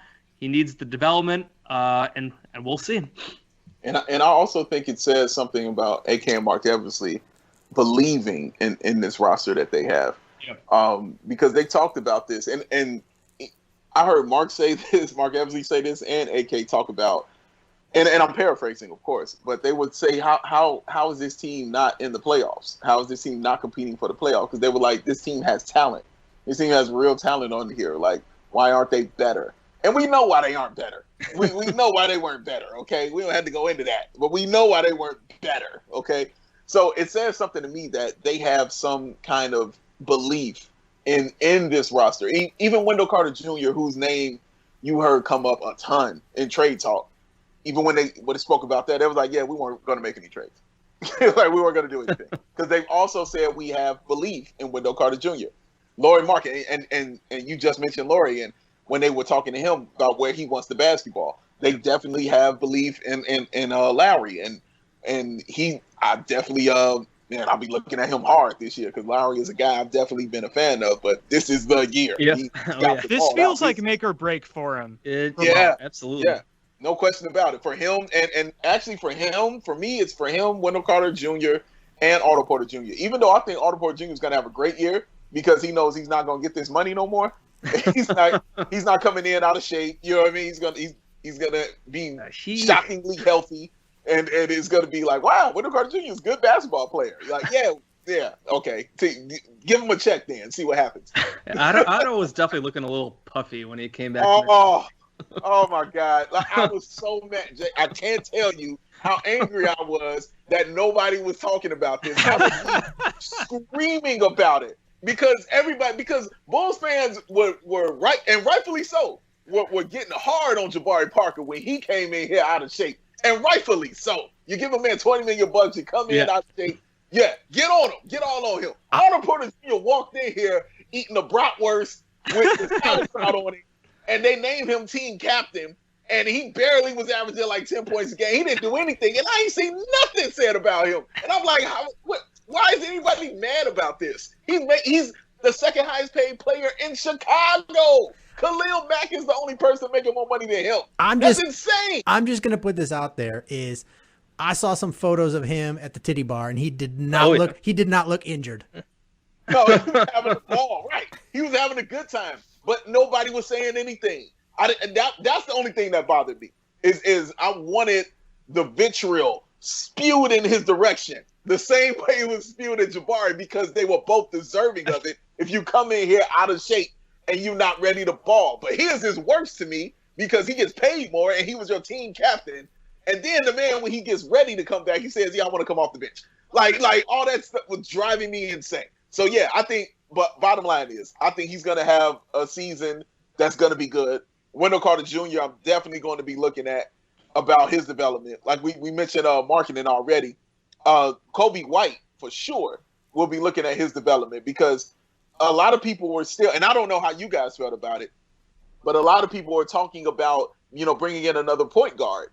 He needs the development, and we'll see. And I also think it says something about AK and Mark Eversley believing in this roster that they have. Yep. Because they talked about this, and I heard Mark Eversley say this, and AK talk about, and I'm paraphrasing, of course, but they would say, how is this team not in the playoffs? How is this team not competing for the playoffs? Because they were like, this team has talent. This team has real talent on here. Like, why aren't they better? And we know why they aren't better. We know why they weren't better, okay? We don't have to go into that. But we know why they weren't better, okay? So it says something to me that they have some kind of belief in this roster. Even Wendell Carter Jr., whose name you heard come up a ton in trade talk, even when they spoke about that, they was like, yeah, we weren't going to make any trades. Like, we weren't going to do anything. Because they've also said we have belief in Wendell Carter Jr. Laurie Market, and you just mentioned Laurie, and when they were talking to him about where he wants the basketball, they definitely have belief in Lowry, and I definitely man, I'll be looking at him hard this year because Lowry is a guy I've definitely been a fan of, but this is the year. Yeah. This feels like make or break for him. Absolutely. Yeah, no question about it. For him, and actually for me, it's for him, Wendell Carter Jr. and Otto Porter Jr. Even though I think Otto Porter Jr. is going to have a great year because he knows he's not going to get this money no more. He's not coming in out of shape. You know what I mean? He's gonna be shockingly healthy, and it's gonna be like, wow, Wendell Carter Jr. is a good basketball player. You're like, yeah, okay. Give him a check then, see what happens. Otto was definitely looking a little puffy when he came back. Oh my God! Like, I was so mad. Jay, I can't tell you how angry I was that nobody was talking about this. I was screaming about it. Because Bulls fans were right, and rightfully so, were getting hard on Jabari Parker when he came in here out of shape, and rightfully so. You give a man $20 million, you come in out of shape, yeah, get on him, get all on him. Otto Porter Jr. walked in here eating a bratwurst with the sauerkraut on it, and they named him team captain, and he barely was averaging like 10 points a game. He didn't do anything, and I ain't seen nothing said about him. And I'm like, what? Why is anybody mad about this? He's the second highest paid player in Chicago. Khalil Mack is the only person making more money than him. That's insane. I'm just gonna put this out there: I saw some photos of him at the titty bar, and he did not look injured. No, he was having a ball, right? He was having a good time, but nobody was saying anything. That's the only thing that bothered me. Is I wanted the vitriol spewed in his direction. The same way it was spewed at Jabari, because they were both deserving of it. If you come in here out of shape and you're not ready to ball. But his is worse to me because he gets paid more and he was your team captain. And then the man, when he gets ready to come back, he says, yeah, I want to come off the bench. Like all that stuff was driving me insane. So, yeah, I think, but bottom line is, I think he's going to have a season that's going to be good. Wendell Carter Jr., I'm definitely going to be looking at about his development. Like we mentioned marketing already. Kobe White, for sure, will be looking at his development because a lot of people were still, and I don't know how you guys felt about it, but a lot of people were talking about, bringing in another point guard,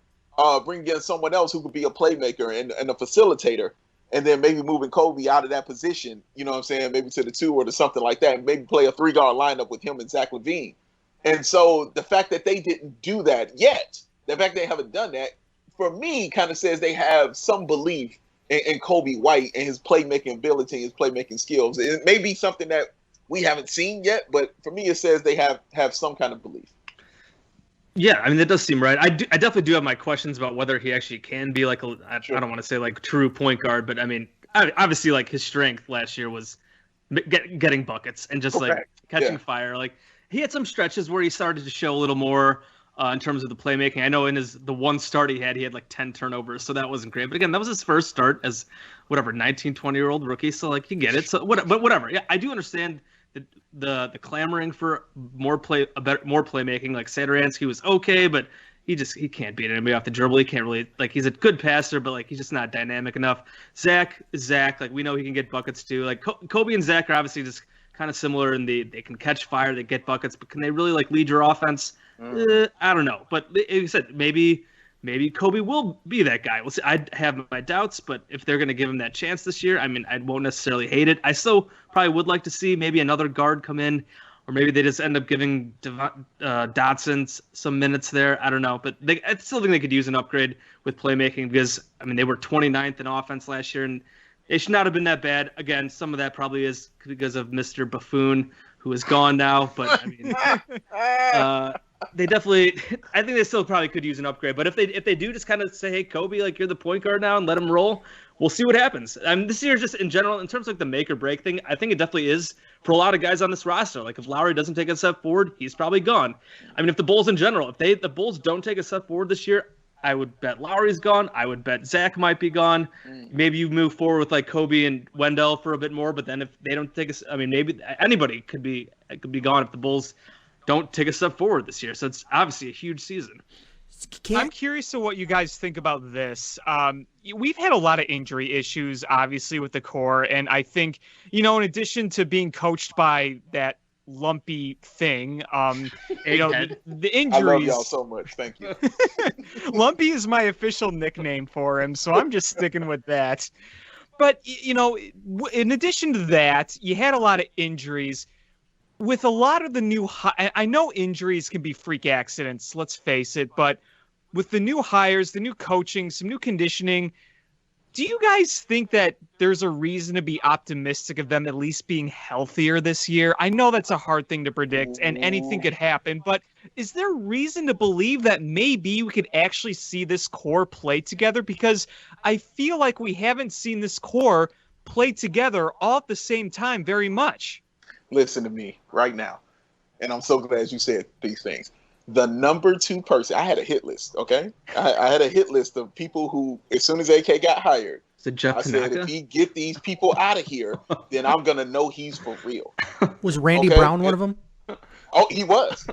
bringing in someone else who could be a playmaker and a facilitator, and then maybe moving Kobe out of that position, you know what I'm saying, maybe to the 2 or to something like that, and maybe play a 3-guard lineup with him and Zach LaVine. And so the fact that they didn't do that yet, the fact they haven't done that, for me, kind of says they have some belief in Kobe White and his playmaking ability, his playmaking skills. It may be something that we haven't seen yet, but for me, it says they have some kind of belief. Yeah, I mean that does seem right. I definitely do have my questions about whether he actually can be like I don't want to say like true point guard, but I mean obviously like his strength last year was getting buckets and just like catching fire. Like he had some stretches where he started to show a little more in terms of the playmaking. I know in the one start he had like 10 turnovers, so that wasn't great. But again, that was his first start as 19, 20-year-old rookie. So like you get it. So but whatever. Yeah, I do understand the clamoring for more playmaking. Like Satoransky was okay, but he can't beat anybody off the dribble. He can't really like he's a good passer, but like he's just not dynamic enough. Zach, like we know he can get buckets too. Like Kobe and Zach are obviously just kind of similar in they can catch fire, they get buckets, but can they really like lead your offense? I don't know. But like you said, maybe Kobe will be that guy. We'll see. I have my doubts, but if they're going to give him that chance this year, I mean, I won't necessarily hate it. I still probably would like to see maybe another guard come in, or maybe they just end up giving Dotson some minutes there. I don't know. But I still think they could use an upgrade with playmaking because, I mean, they were 29th in offense last year, and it should not have been that bad. Again, some of that probably is because of Mr. Buffoon, who is gone now. But, I mean, they definitely – I think they still probably could use an upgrade. But if they do just kind of say, hey, Kobe, like you're the point guard now and let him roll, we'll see what happens. I mean, this year just in general, in terms of like the make or break thing, I think it definitely is for a lot of guys on this roster. Like if Lowry doesn't take a step forward, he's probably gone. I mean, if the Bulls in general, if the Bulls don't take a step forward this year, I would bet Lowry's gone. I would bet Zach might be gone. Maybe you move forward with like Kobe and Wendell for a bit more, but then if they don't take I mean, maybe anybody could be gone if the Bulls don't take a step forward this year. So it's obviously a huge season. I'm curious to what you guys think about this. We've had a lot of injury issues, obviously, with the core. And I think, in addition to being coached by that lumpy thing, the injuries. I love y'all so much. Thank you. Lumpy is my official nickname for him, so I'm just sticking with that. But, in addition to that, you had a lot of injuries. With a lot of the new, I know injuries can be freak accidents, let's face it, but with the new hires, the new coaching, some new conditioning, do you guys think that there's a reason to be optimistic of them at least being healthier this year? I know that's a hard thing to predict and anything could happen, but is there reason to believe that maybe we could actually see this core play together? Because I feel like we haven't seen this core play together all at the same time very much. Listen to me right now, and I'm so glad you said these things. The number 2 person, I had a hit list, okay? I had a hit list of people who, as soon as AK got hired, Jeff I said, if he get these people out of here, then I'm going to know he's for real. Was Randy Brown one of them? Oh, he was.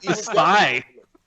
he was spy.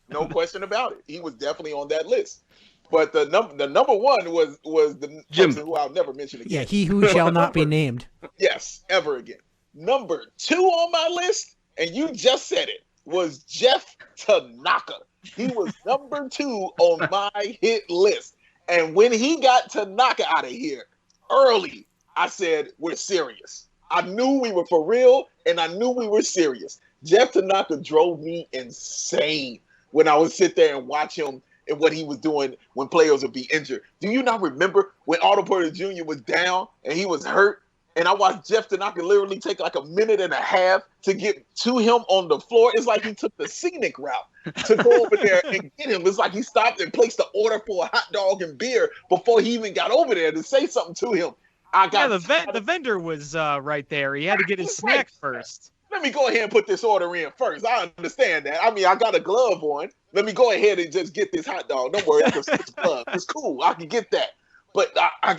No question about it. He was definitely on that list. But the number 1 was the person who I'll never mention again. Yeah, he who shall not be named. Yes, ever again. Number 2 on my list, and you just said it, was Jeff Tanaka. He was number 2 on my hit list. And when he got Tanaka out of here early, I said, we're serious. I knew we were for real, and I knew we were serious. Jeff Tanaka drove me insane when I would sit there and watch him and what he was doing when players would be injured. Do you not remember when Otto Porter Jr. was down and he was hurt? And I watched Jeff Tanaka literally take like a minute and a half to get to him on the floor. It's like he took the scenic route to go over there and get him. It's like he stopped and placed the order for a hot dog and beer before he even got over there to say something to him. The vendor was right there. He had to get his snack first. Let me go ahead and put this order in first. I understand that. I mean, I got a glove on. Let me go ahead and just get this hot dog. Don't worry, I can switch gloves. It's cool. I can get that. But I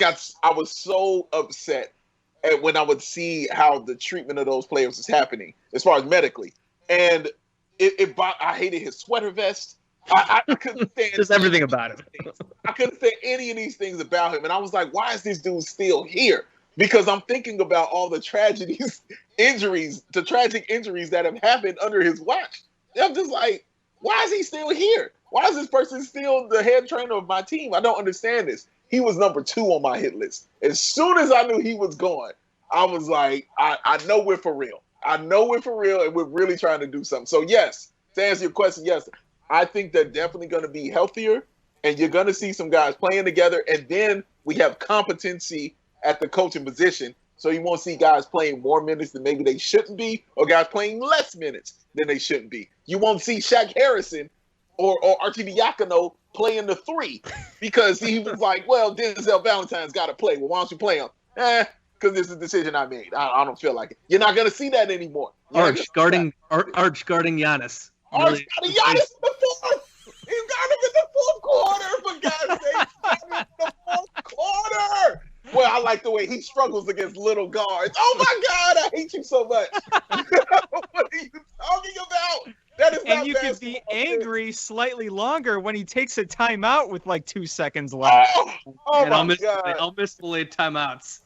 was so upset when I would see how the treatment of those players is happening as far as medically. And I hated his sweater vest. I couldn't stand just everything about him. I couldn't stand any of these things about him. And I was like, why is this dude still here? Because I'm thinking about all the tragic injuries that have happened under his watch. I'm just like, why is he still here? Why is this person still the head trainer of my team? I don't understand this. He was number 2 on my hit list. As soon as I knew he was gone, I was like, I know we're for real. I know we're for real, and we're really trying to do something. So, yes, to answer your question, yes, I think they're definitely going to be healthier, and you're going to see some guys playing together, and then we have competency at the coaching position. So you won't see guys playing more minutes than maybe they shouldn't be, or guys playing less minutes than they shouldn't be. You won't see Shaq Harrison or Arcidiacono playing the 3 because he was like, well, Denzel Valentine's got to play. Well, why don't you play him? Because this is a decision I made. I don't feel like it. You're not going to see that anymore. Arch guarding Giannis. Arch got Giannis in the fourth. He got him in the fourth quarter, for God's sake. Got him in the fourth quarter. Well, I like the way he struggles against little guards. Oh, my God, I hate you so much. What are you talking about? That is not and you can be angry slightly longer when he takes a timeout with like 2 seconds left. Oh And my God. I'll miss the late timeouts.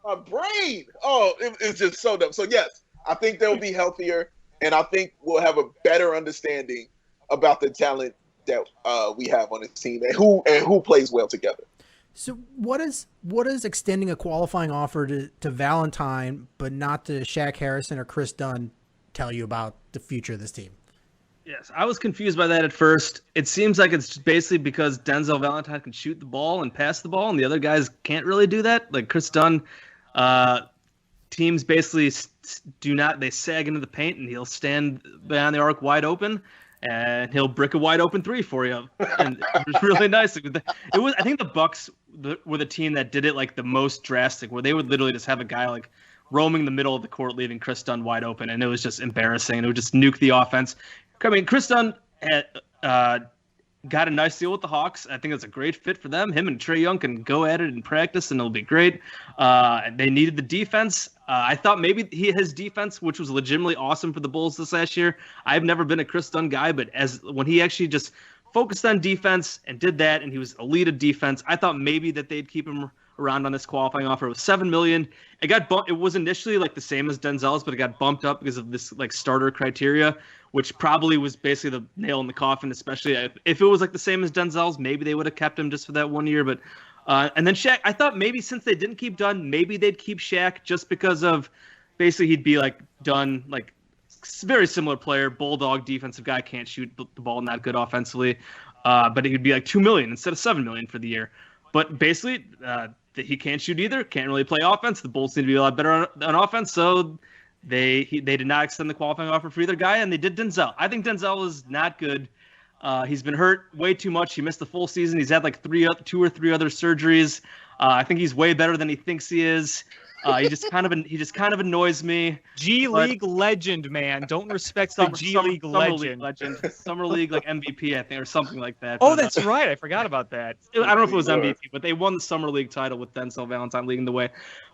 My brain. Oh, it's just so dumb. So, yes, I think they'll be healthier, and I think we'll have a better understanding about the talent that we have on this team and who plays well together. So what is extending a qualifying offer to Valentine but not to Shaq Harrison or Chris Dunn tell you about the future of this team? Yes, I was confused by that at first. It seems like it's basically because Denzel Valentine can shoot the ball and pass the ball, and the other guys can't really do that. Like Chris Dunn, teams basically they sag into the paint, and he'll stand behind the arc wide open, and he'll brick a wide open 3 for you. And it was really nice. I think the Bucks were the team that did it like the most drastic, where they would literally just have a guy like roaming the middle of the court, leaving Chris Dunn wide open, and it was just embarrassing, and it would just nuke the offense. I mean, Chris Dunn had, got a nice deal with the Hawks. I think it's a great fit for them. Him and Trae Young can go at it in practice, and it'll be great. They needed the defense. I thought maybe his defense, which was legitimately awesome for the Bulls this last year. I've never been a Chris Dunn guy, but when he actually just focused on defense and did that, and he was elite at defense, I thought maybe that they'd keep him around on this qualifying offer. It was $7 million. It got bumped. It was initially like the same as Denzel's, but it got bumped up because of this like starter criteria, which probably was basically the nail in the coffin. Especially if it was like the same as Denzel's, maybe they would have kept him just for that 1 year. But and then Shaq, I thought maybe since they didn't keep Dunn, maybe they'd keep Shaq just because of basically he'd be like Dunn, like very similar player, bulldog defensive guy, can't shoot the ball, not good offensively, but it would be like $2 million instead of $7 million for the year. But basically, he can't shoot either, can't really play offense. The Bulls need to be a lot better on offense, so they did not extend the qualifying offer for either guy, and they did Denzel. I think Denzel is not good. He's been hurt way too much. He missed the full season. He's had like 2 or 3 other surgeries. I think he's way better than he thinks he is. He just kind of annoys me. G League legend, man. Don't respect the G League legend. Summer League like MVP, I think, or something like that. Oh, that's right. I forgot about that. I don't know if it was MVP, but they won the Summer League title with Denzel Valentine leading the way.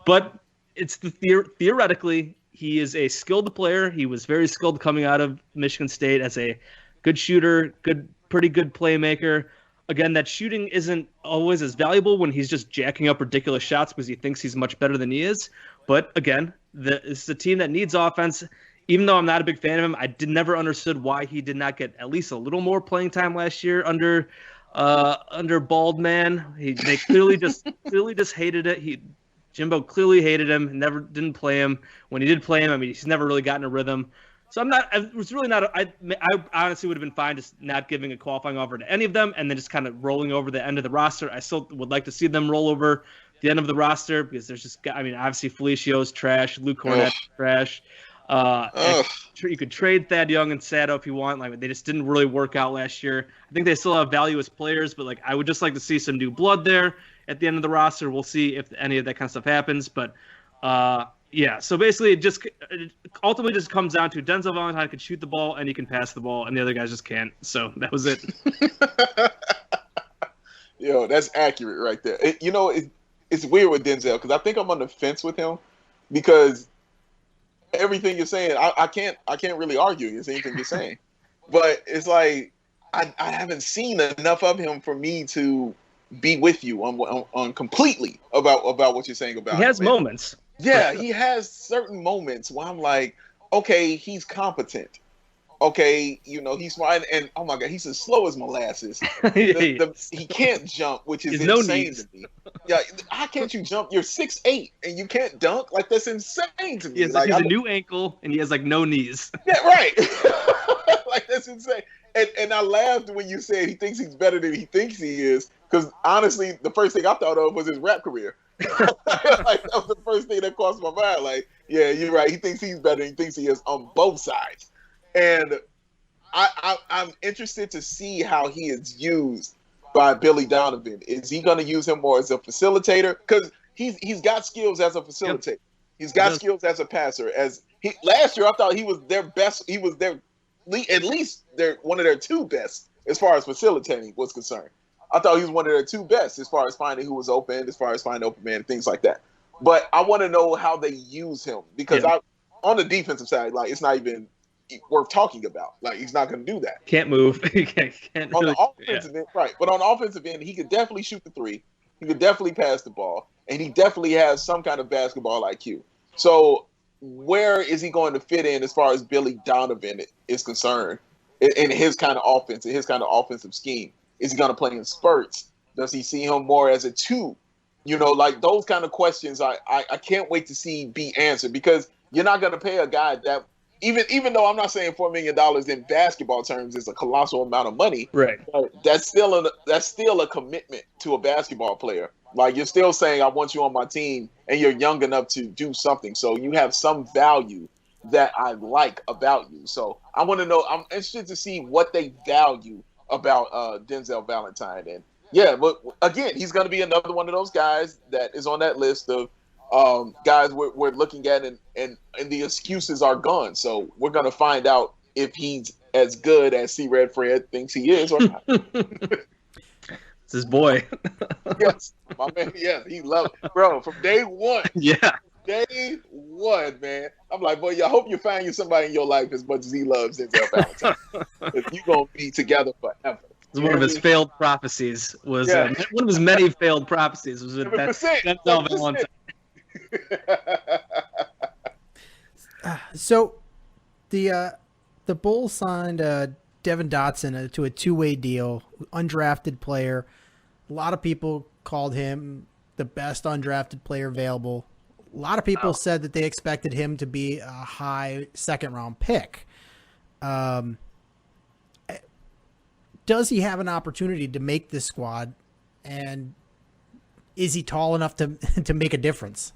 But it's theoretically, he is a skilled player. He was very skilled coming out of Michigan State as a good shooter, pretty good playmaker. Again, that shooting isn't always as valuable when he's just jacking up ridiculous shots because he thinks he's much better than he is. But again, this is a team that needs offense. Even though I'm not a big fan of him, I never understood why he did not get at least a little more playing time last year under Bald Man. They clearly just hated it. Jimbo clearly hated him. Didn't play him. When he did play him, I mean, he's never really gotten a rhythm. So I honestly would have been fine just not giving a qualifying offer to any of them and then just kind of rolling over the end of the roster. I still would like to see them roll over the end of the roster because there's just, I mean, obviously Felicia's trash, Luke Cornett's trash. You could trade Thad Young and Sato if you want. Like, they just didn't really work out last year. I think they still have value as players, but like, I would just like to see some new blood there at the end of the roster. We'll see if any of that kind of stuff happens, but yeah, so basically it ultimately just comes down to Denzel Valentine can shoot the ball and he can pass the ball, and the other guys just can't. So that was it. Yo, that's accurate right there. It's weird with Denzel because I think I'm on the fence with him because everything you're saying, I can't really argue against anything you're saying. But it's like I haven't seen enough of him for me to be with you on completely about what you're saying about him. He has moments. Yeah, he has certain moments where I'm like, okay, he's competent. Okay, he's smart, and oh my God, he's as slow as molasses. He can't jump, which is insane to me. Yeah, how can't you jump? You're 6'8" and you can't dunk? Like, that's insane to me. He has a new ankle, and he has like no knees. Yeah, right. Like, that's insane. And I laughed when you said he thinks he's better than he thinks he is, because honestly, the first thing I thought of was his rap career. Like that was the first thing that crossed my mind. Like, yeah, you're right. He thinks he's better. He thinks he is on both sides, and I'm interested to see how he is used by Billy Donovan. Is he going to use him more as a facilitator? Because he's got skills as a facilitator. Yep. He's got skills as a passer. Last year, I thought he was their best. He was at least one of their two best as far as facilitating was concerned. I thought he was one of their two best as far as finding who was open, as far as finding open man, things like that. But I want to know how they use him because on the defensive side, like it's not even worth talking about. Like he's not going to do that. Can't move. can't on the offensive end, right? But on the offensive end, he could definitely shoot the three. He could definitely pass the ball, and he definitely has some kind of basketball IQ. So where is he going to fit in as far as Billy Donovan is concerned in his kind of offense, in his kind of offensive scheme? Is he going to play in spurts? Does he see him more as a two? Like those kind of questions I can't wait to see be answered because you're not going to pay a guy that even though I'm not saying $4 million in basketball terms is a colossal amount of money, right? That's still a commitment to a basketball player. Like you're still saying I want you on my team, and you're young enough to do something, so you have some value that I like about you. So I want to know. I'm interested to see what they value about Denzel Valentine, and but again, he's going to be another one of those guys that is on that list of guys we're looking at, and the excuses are gone. So we're going to find out if he's as good as C. Red Fred thinks he is or not. It's his boy. Yes, my man. Yes, he loves it. Bro, from day one. Yeah. Day one, man. I'm like, boy, I hope you find you somebody in your life as much as he loves Denzel Valentine. You're going to be together forever. It was one of his failed prophecies. One of his many failed prophecies was with Denzel Valentine. So the Bulls signed Devin Dotson to a two-way deal, undrafted player. A lot of people called him the best undrafted player available. A lot of people said that they expected him to be a high second-round pick. Does he have an opportunity to make this squad, and is he tall enough to make a difference?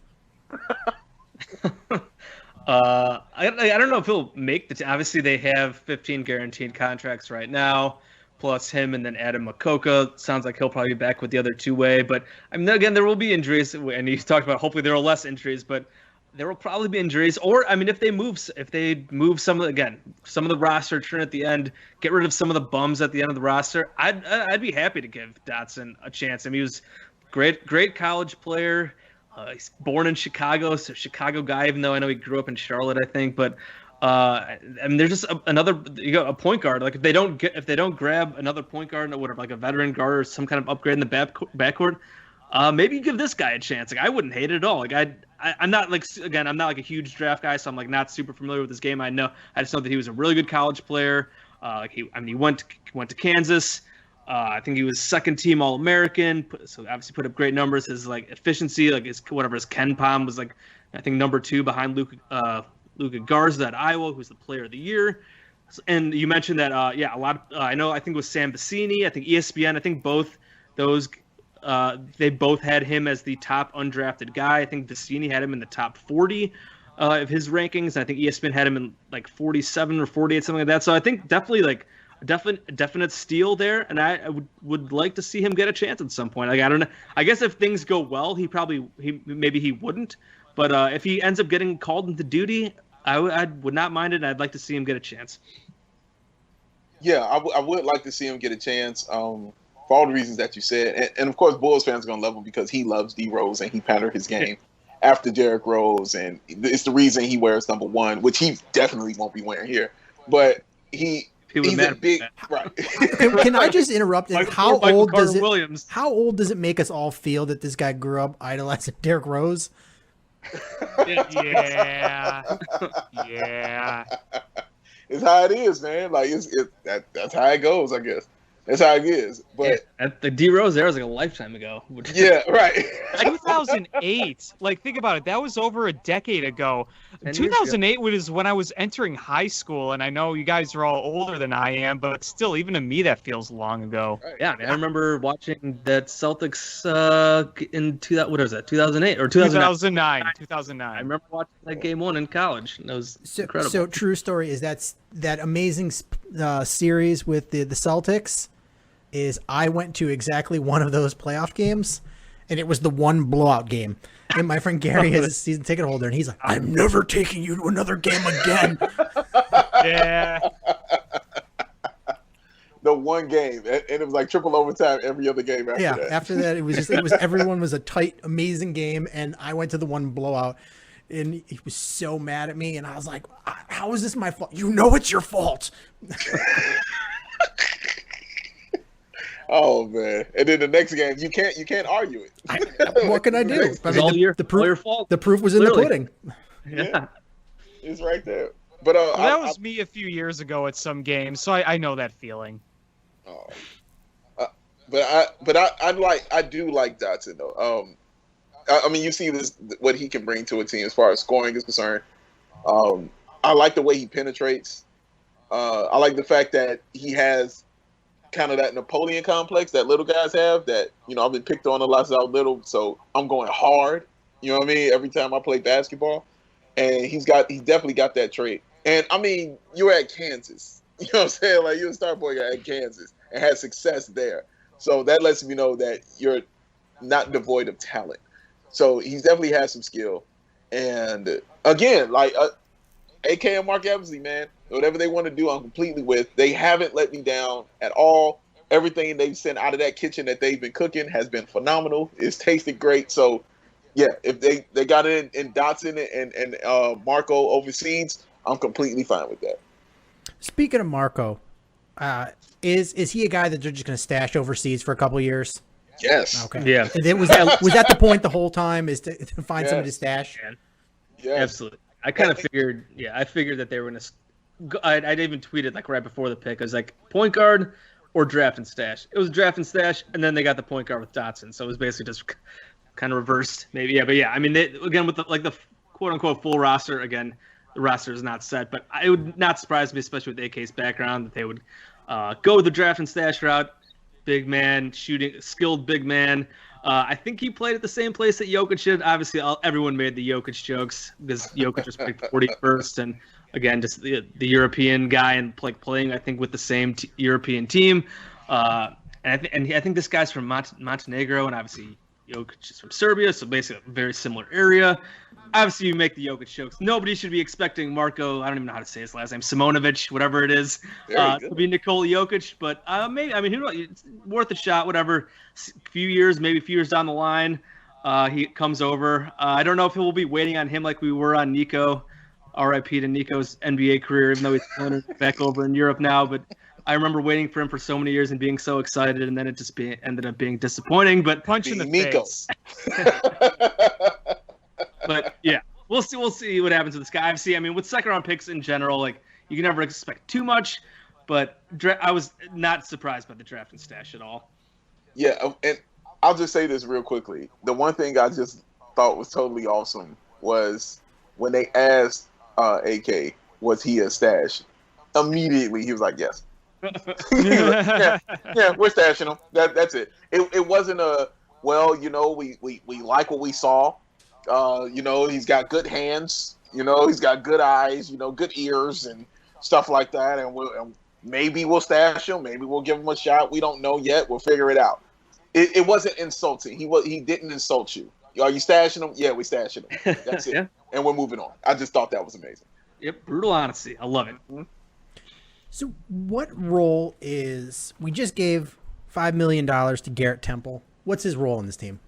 I don't know if he'll make the team. Obviously, they have 15 guaranteed contracts right now, plus him and then Adam Makoka. Sounds like he'll probably be back with the other two-way. But, I mean, again, there will be injuries. And you talked about hopefully there are less injuries, but there will probably be injuries. Or, I mean, if they move some of the roster, turn at the end, get rid of some of the bums at the end of the roster, I'd be happy to give Dotson a chance. I mean, he was great college player. He's born in Chicago, so Chicago guy, even though I know he grew up in Charlotte, I think. But I mean, there's just a point guard. Like if they don't grab another point guard, or whatever, like a veteran guard or some kind of upgrade in the backcourt, maybe you give this guy a chance. Like I wouldn't hate it at all. Like I'm not like a huge draft guy, so I'm like not super familiar with this game. I just know that he was a really good college player. He went to Kansas. I think he was second team All-American, so obviously put up great numbers. His like efficiency, like his Ken Pom was like I think number 2 behind Luka Garza at Iowa, who's the Player of the Year. And you mentioned that a lot of I think it was Sam Vecini. I think ESPN. I think both those they both had him as the top undrafted guy. I think Vecini had him in the top 40 of his rankings. And I think ESPN had him in like 47 or 48, something like that. So I think definitely like. Definite steal there, and I would like to see him get a chance at some point. Like I don't know. I guess if things go well, maybe he wouldn't. But if he ends up getting called into duty, I would not mind it. And I'd like to see him get a chance. Yeah, I would like to see him get a chance for all the reasons that you said, and of course, Bulls fans are gonna love him because he loves D Rose and he patterned his game after Derrick Rose, and it's the reason he wears number 1, which he definitely won't be wearing here, but he's a big right. Can I just interrupt? How old does it make us all feel that this guy grew up idolizing Derrick Rose? Yeah. It's how it is, man. Like that's how it goes, I guess. That's how it is. But At the D Rose era was like a lifetime ago. yeah, right. 2008. Like, think about it. That was over a decade ago. 10 years ago. 2008 was when I was entering high school, and I know you guys are all older than I am, but still, even to me, that feels long ago. Yeah, man, I remember watching that Celtics in 2000. What was that? 2008 or 2009? 2009. I remember watching that game 1 in college. And that was incredible. So true story is that amazing series with the Celtics is I went to exactly one of those playoff games, and it was the one blowout game. And my friend Gary is a season ticket holder, and he's like, "I'm never taking you to another game again." Yeah. The one game, and it was like triple overtime every other game after that. After that, it was everyone was a tight, amazing game, and I went to the one blowout, and he was so mad at me, and I was like, "How is this my fault? You know it's your fault." Oh man! And then the next game, you can't argue it. What can I do? I mean, all your proof, fault. the proof was in Clearly. the pudding. Yeah. It's right there. But Well, that was me a few years ago at some games, so I know that feeling. I do like Dotson though. I mean, you see this what he can bring to a team as far as scoring is concerned. I like the way he penetrates. I like the fact that he has kind of that Napoleon complex that little guys have. That I've been picked on a lot since I was little, so I'm going hard. You know what I mean? Every time I play basketball, and he's definitely got that trait. And I mean, you're at Kansas. You know what I'm saying? Like, you're a star boy at Kansas and had success there. So that lets me know that you're not devoid of talent. So he's definitely has some skill. And again, like AK and Mark Eversley, man, whatever they want to do, I'm completely with. They haven't let me down at all. Everything they've sent out of that kitchen that they've been cooking has been phenomenal. It's tasted great. So yeah, if they got it in Dotson and Marco overseas, I'm completely fine with that. Speaking of Marco, is he a guy that they're just going to stash overseas for a couple of years? Yes. Okay. Yeah. And then was that the point the whole time, is to find somebody to stash? Yes. Absolutely. I kind of figured. Yeah, I figured that they were gonna. I'd even tweeted like right before the pick. I was like, point guard or draft and stash. It was draft and stash, and then they got the point guard with Dotson. So it was basically just kind of reversed, maybe. Yeah, but yeah, I mean, again with the quote unquote full roster. Again, the roster is not set, but it would not surprise me, especially with AK's background, that they would go the draft and stash route. Big man, shooting, skilled big man. I think he played at the same place that Jokic did. Obviously, everyone made the Jokic jokes because Jokic was picked 41st, and again, just the European guy and playing, I think, with the same European team. And I think this guy's from Montenegro, and obviously Jokic is from Serbia, so basically a very similar area. Obviously, you make the Jokic jokes. Nobody should be expecting Marco, I don't even know how to say his last name, Simonovic, whatever it is, to be Nikola Jokic. But maybe, I mean, who knows? It's worth a shot, whatever. A few years down the line, he comes over. I don't know if he'll be waiting on him like we were on Nico. RIP to Nico's NBA career, even though he's back over in Europe now. But I remember waiting for him for so many years and being so excited, and then it just ended up being disappointing. But Punch in the Nico. face. But yeah, we'll see what happens with this guy. Obviously, I mean, with second round picks in general, like you can never expect too much. But I was not surprised by the draft and stash at all. Yeah, and I'll just say this real quickly. The one thing I just thought was totally awesome was when they asked AK, was he a stash? Immediately, he was like, yes. yeah, we're stashing him. That's it. It wasn't we like what we saw. He's got good hands. He's got good eyes. Good ears and stuff like that. And maybe we'll stash him. Maybe we'll give him a shot. We don't know yet. We'll figure it out. It wasn't insulting. He didn't insult you. Are you stashing him? Yeah, we stashing him. That's it. Yeah. And we're moving on. I just thought that was amazing. Yep, brutal honesty. I love it. So what role we just gave $5 million to Garrett Temple. What's his role in this team?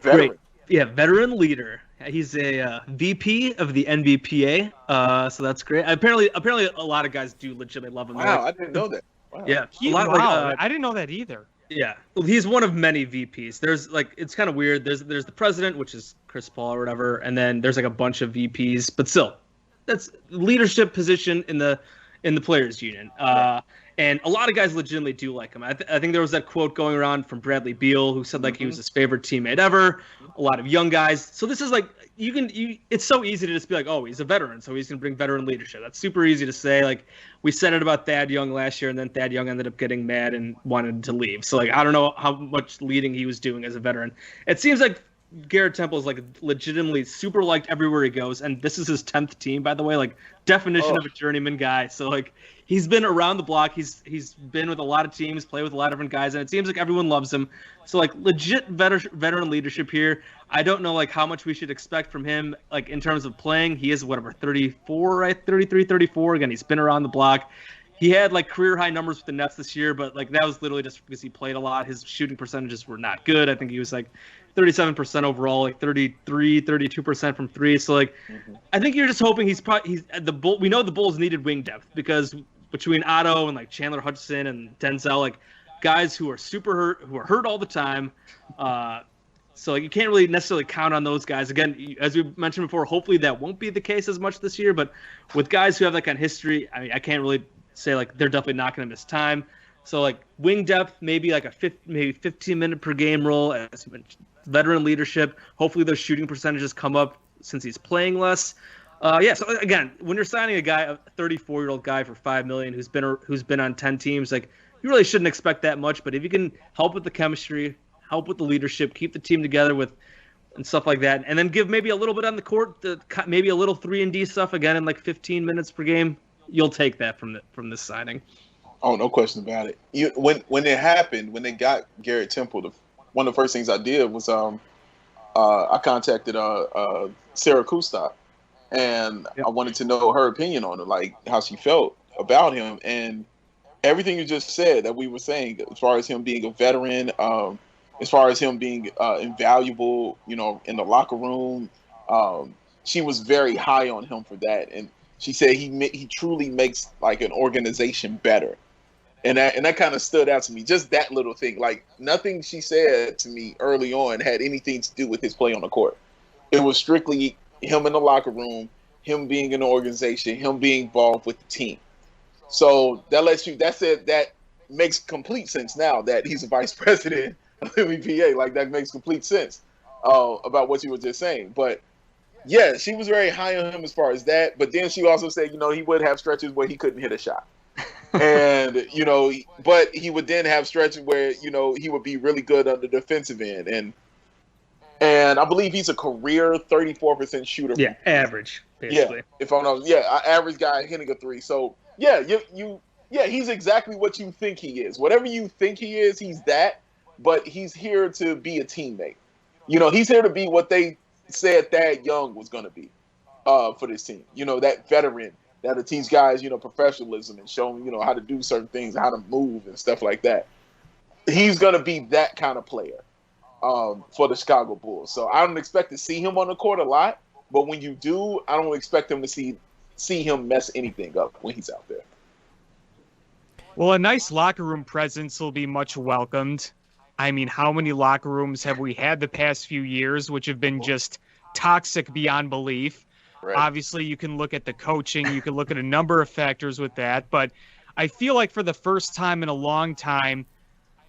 Veteran. Great. Yeah, veteran leader. He's a VP of the NBPA, so that's great. Apparently, a lot of guys do legitimately love him. Wow, I didn't know that. Wow. Yeah, Wow, I didn't know that either. Yeah, well, he's one of many VPs. There's it's kind of weird. There's the president, which is Chris Paul or whatever, and then there's like a bunch of VPs, but still, that's leadership position in the in the players' union. And a lot of guys legitimately do like him. I think there was that quote going around from Bradley Beal who said like he was his favorite teammate ever. A lot of young guys. So this is like it's so easy to just be like, oh, he's a veteran, so he's gonna bring veteran leadership. That's super easy to say. Like we said it about Thad Young last year, and then Thad Young ended up getting mad and wanted to leave. So like I don't know how much leading he was doing as a veteran. It seems like Garrett Temple is like legitimately super liked everywhere he goes, and this is his 10th team, by the way. Like definition of a journeyman guy. So like he's been around the block. He's been with a lot of teams, played with a lot of different guys, and it seems like everyone loves him. So like legit veteran leadership here. I don't know like how much we should expect from him like in terms of playing. He is whatever 34, right? 33, 34. Again, he's been around the block. He had like career high numbers with the Nets this year, but like that was literally just because he played a lot. His shooting percentages were not good. I think he was like 37% overall, like 32% from three. So like, I think you're just hoping he's the Bull. We know the Bulls needed wing depth because between Otto and like Chandler Hutchison and Denzel, like guys who are super hurt, who are hurt all the time. So like, you can't really necessarily count on those guys. Again, as we mentioned before, hopefully that won't be the case as much this year. But with guys who have that kind of history, I mean, I can't really say like they're definitely not going to miss time. So like wing depth, maybe like maybe 15-minute per game role as you mentioned. Veteran leadership. Hopefully those shooting percentages come up since he's playing less. So again, when you're signing a 34-year-old guy for $5 million who's been on 10 teams, like you really shouldn't expect that much. But if you can help with the chemistry, help with the leadership, keep the team together and stuff like that, and then give maybe a little bit on the court, maybe a little 3-and-D stuff again in like 15 minutes per game, you'll take that from this signing. Oh, no question about it. When it happened, when they got Garrett Temple, one of the first things I did was I contacted Sarah Kustok, and I wanted to know her opinion on it, like how she felt about him, and everything you just said that we were saying as far as him being a veteran, as far as him being invaluable, in the locker room. She was very high on him for that, and she said he truly makes like an organization better. And that kind of stood out to me. Just that little thing. Like nothing she said to me early on had anything to do with his play on the court. It was strictly him in the locker room, him being in the organization, him being involved with the team. So that makes complete sense now that he's a vice president of MVPA. Like that makes complete sense about what you were just saying. But yeah, she was very high on him as far as that. But then she also said, he would have stretches where he couldn't hit a shot. And but he would then have stretches where he would be really good on the defensive end, and I believe he's a career 34% shooter. Yeah, average basically. Yeah, if I'm not, average guy hitting a three. So he's exactly what you think he is. Whatever you think he is, he's that. But he's here to be a teammate. He's here to be what they said Thad Young was going to be for this team. That veteran. That'll teach guys, professionalism and show them, how to do certain things, how to move and stuff like that. He's going to be that kind of player for the Chicago Bulls. So I don't expect to see him on the court a lot, but when you do, I don't expect him to see him mess anything up when he's out there. Well, a nice locker room presence will be much welcomed. I mean, how many locker rooms have we had the past few years, which have been just toxic beyond belief? Right. Obviously, you can look at the coaching. You can look at a number of factors with that. But I feel like for the first time in a long time,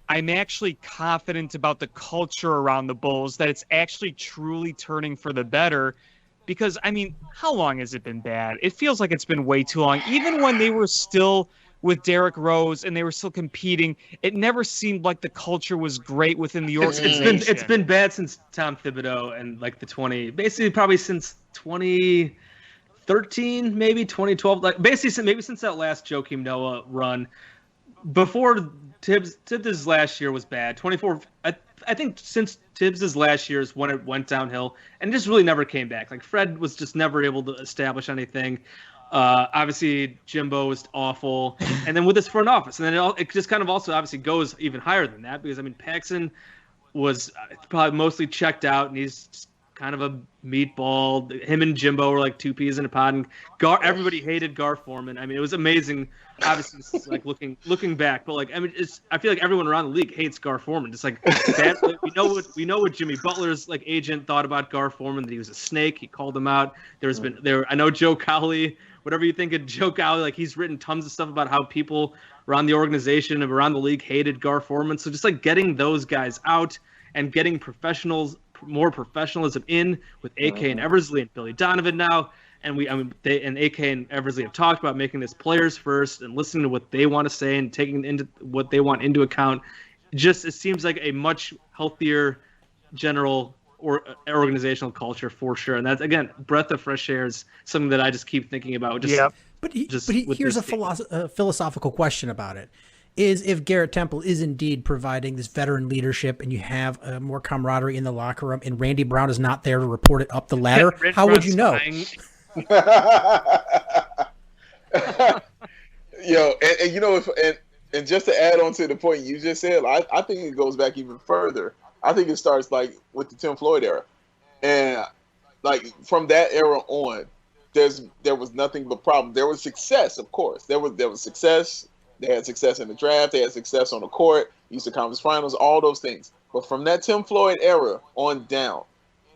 I'm actually confident about the culture around the Bulls, that it's actually truly turning for the better. Because, I mean, how long has it been bad? It feels like it's been way too long. Even when they were still with Derrick Rose and they were still competing, it never seemed like the culture was great within the organization. It's been bad since Tom Thibodeau and like basically probably since 2013, maybe 2012, like basically maybe since that last Joakim Noah run. Before Tibbs' last year was bad. 24, I think since Tibbs' last year is when it went downhill and just really never came back. Like Fred was just never able to establish anything. Obviously Jimbo was awful, and then with his front office, and then it just kind of also obviously goes even higher than that, because I mean Paxson was probably mostly checked out, and he's just kind of a meatball. Him and Jimbo were like two peas in a pod, and everybody hated Gar Forman. I mean, it was amazing. Obviously, this is like looking back, but like I mean, I feel like everyone around the league hates Gar Forman. Just like that, we know what Jimmy Butler's like agent thought about Gar Forman, that he was a snake. He called him out. I know Joe Cowley whatever you think of Joe Galli. Like, he's written tons of stuff about how people around the organization and around the league hated Gar Forman. So just like getting those guys out and getting more professionalism in with AK and Eversley and Billy Donovan now. And AK and Eversley have talked about making this players first and listening to what they want to say and taking into what they want into account. Just, it seems like a much healthier general or organizational culture for sure. And that's, again, breath of fresh air is something that I just keep thinking about. But here's a philosophical question about it. Is if Garrett Temple is indeed providing this veteran leadership and you have more camaraderie in the locker room and Randy Brown is not there to report it up the ladder, how would you know? Yo, and you know, and just to add on to the point you just said, I think it goes back even further. I think it starts like with the Tim Floyd era, and like from that era on, there was nothing but problems. There was success, of course. There was success. They had success in the draft. They had success on the court, Eastern Conference Finals, all those things. But from that Tim Floyd era on down,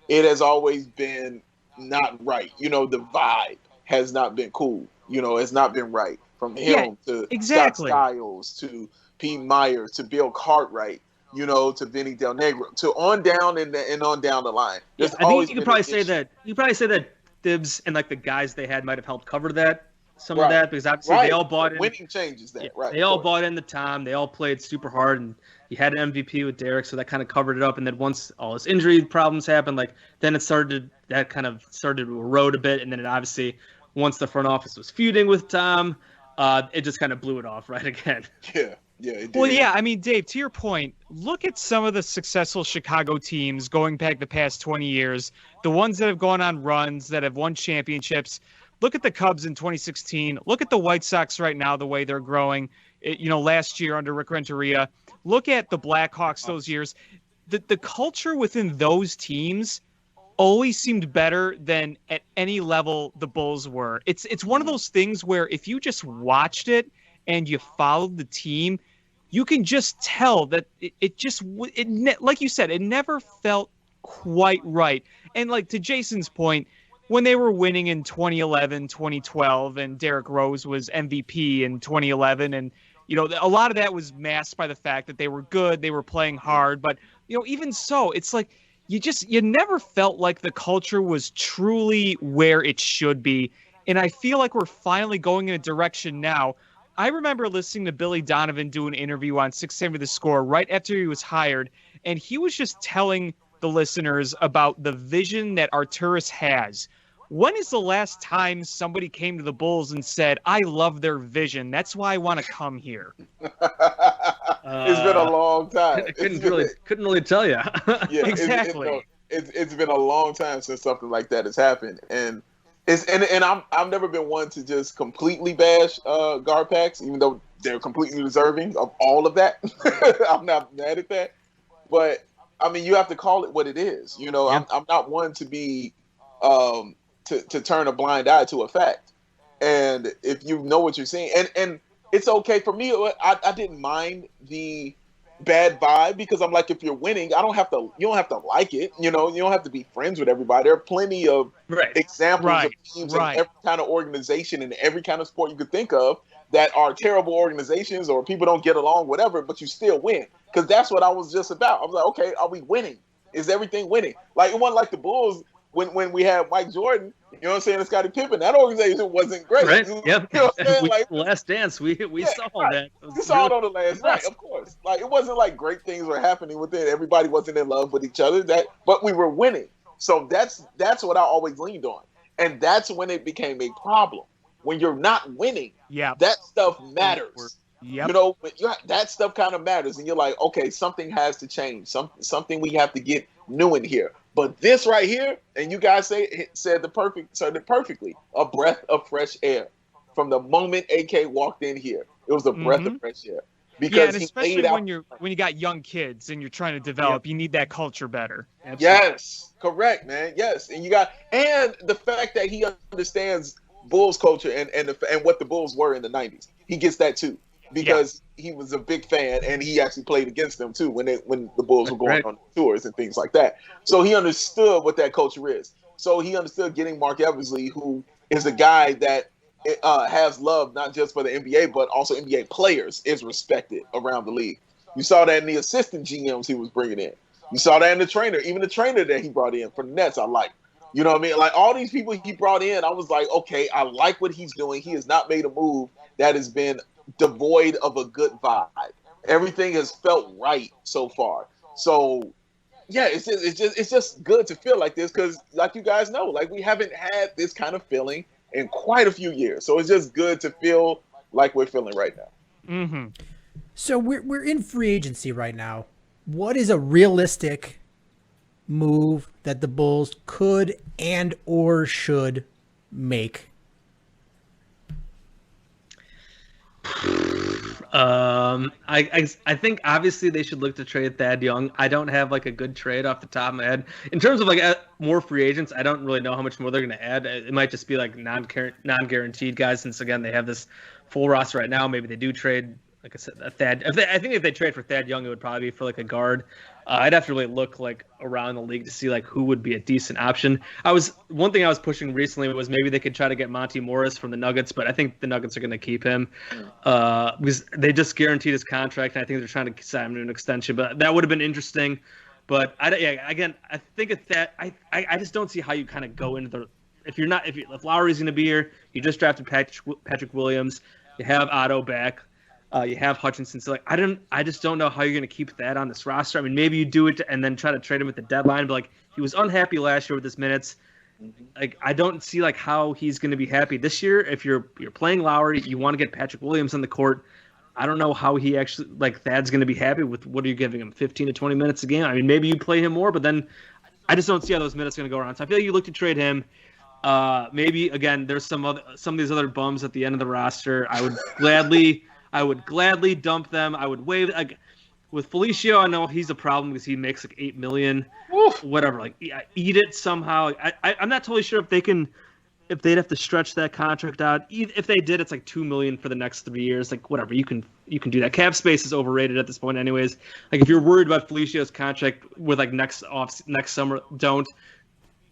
it has always been not right. You know, the vibe has not been cool. You know, it's not been right. From him to Scott Skiles to Pete Myers to Bill Cartwright, you know, to Vinny Del Negro, to on down and on down the line. I think you could probably say that Thibs and like the guys they had might have helped cover that. Some of that, because obviously they all bought in. Winning changes that, right? They all bought in the time. They all played super hard, and you had an MVP with Derek, so that kind of covered it up. And then once all his injury problems happened, then that kind of started to erode a bit. And then it obviously, once the front office was feuding with Tom, it just kind of blew it off right again. Yeah, it did. Well, yeah, I mean, Dave, to your point, look at some of the successful Chicago teams going back the past 20 years, the ones that have gone on runs, that have won championships. Look at the Cubs in 2016. Look at the White Sox right now, the way they're growing. Last year under Rick Renteria. Look at the Blackhawks those years. The culture within those teams always seemed better than at any level the Bulls were. It's one of those things where if you just watched it and you followed the team, you can just tell that it like you said, it never felt quite right. And like to Jason's point, when they were winning in 2011, 2012, and Derrick Rose was MVP in 2011, and a lot of that was masked by the fact that they were good, they were playing hard, but even so, it's like you never felt like the culture was truly where it should be, and I feel like we're finally going in a direction now. I remember listening to Billy Donovan do an interview on 670 The Score right after he was hired, and he was just telling the listeners about the vision that Arturas has. When is the last time somebody came to the Bulls and said, I love their vision, that's why I want to come here? It's been a long time. Couldn't really tell you. Yeah, exactly. It's been a long time since something like that has happened, and I've never been one to just completely bash Garpax, even though they're completely deserving of all of that. I'm not mad at that, but I mean, you have to call it what it is. Yeah. I'm not one to be to turn a blind eye to a fact. And if you know what you're seeing, and it's okay for me. I didn't mind the bad vibe because I'm like, if you're winning, you don't have to like it. You don't have to be friends with everybody. There are plenty of examples of teams in every kind of organization in every kind of sport you could think of that are terrible organizations or people don't get along, whatever, but you still win. Because that's what I was just about. I was like, okay, are we winning? Is everything winning? Like, it wasn't like the Bulls when we had Mike Jordan, you know what I'm saying, and Scottie Pippen. That organization wasn't great. Right, yep. You know what I'm saying? Like, Last Dance, we saw that. We saw it on the last night, of course. Like, it wasn't like great things were happening within. Everybody wasn't in love with each other, but we were winning. So that's what I always leaned on. And that's when it became a problem. When you're not winning, that stuff matters. Yep. That stuff kind of matters, and you're like, okay, something has to change. Something we have to get new in here. But this right here, and you guys said it perfectly, a breath of fresh air. From the moment AK walked in here, it was a breath of fresh air. Because and especially when you got young kids and you're trying to develop, you need that culture better. Absolutely. Yes, correct, man. Yes, and the fact that he understands Bulls culture and what the Bulls were in the 90s. He gets that too. Because he was a big fan, and he actually played against them too when the Bulls were going on tours and things like that. So he understood what that culture is. So he understood getting Mark Eversley, who is a guy that has love not just for the NBA but also NBA players is respected around the league. You saw that in the assistant GMs he was bringing in. You saw that in the trainer, even the trainer that he brought in for the Nets. I like, you know what I mean? Like all these people he brought in, I was like, okay, I like what he's doing. He has not made a move that has been devoid of a good vibe. Everything has felt right so far. So yeah, it's just good to feel like this because, like you guys know, like we haven't had this kind of feeling in quite a few years. So it's just good to feel like we're feeling right now. Mm-hmm. So we're in free agency right now. What is a realistic move that the Bulls could and or should make? I think obviously they should look to trade Thad Young. I don't have like a good trade off the top of my head in terms of like more free agents. I don't really know how much more they're going to add. It might just be like non-guaranteed guys, since again they have this full roster right now. Maybe they do trade, like I said, a Thad. I think if they trade for Thad Young, it would probably be for like a guard. I'd have to really look like around the league to see like who would be a decent option. One thing I was pushing recently was maybe they could try to get Monty Morris from the Nuggets, but I think the Nuggets are going to keep him because they just guaranteed his contract, and I think they're trying to sign him to an extension. But that would have been interesting. But I think it's that I just don't see how you kind of go into the if Lowry's going to be here, you just drafted Patrick Williams, you have Otto back. You have Hutchinson. So like I just don't know how you're going to keep that on this roster. I mean, maybe you do it and then try to trade him at the deadline, but like he was unhappy last year with his minutes. Like I don't see like how he's going to be happy this year. If you're playing Lowry, you want to get Patrick Williams on the court. I don't know how he actually like Thad's going to be happy with what are you giving him 15 to 20 minutes a game. I mean, maybe you play him more, but then I just don't see how those minutes are going to go around. So I feel like you look to trade him. Maybe again, there's some of these other bums at the end of the roster. I would gladly dump them. I would waive with Felicio. I know he's a problem because he makes like $8 million, whatever. Like eat it somehow. I'm not totally sure if they'd have to stretch that contract out. If they did, it's like $2 million for the next 3 years. Like whatever, you can do that. Cap space is overrated at this point, anyways. Like if you're worried about Felicio's contract with like next summer, don't.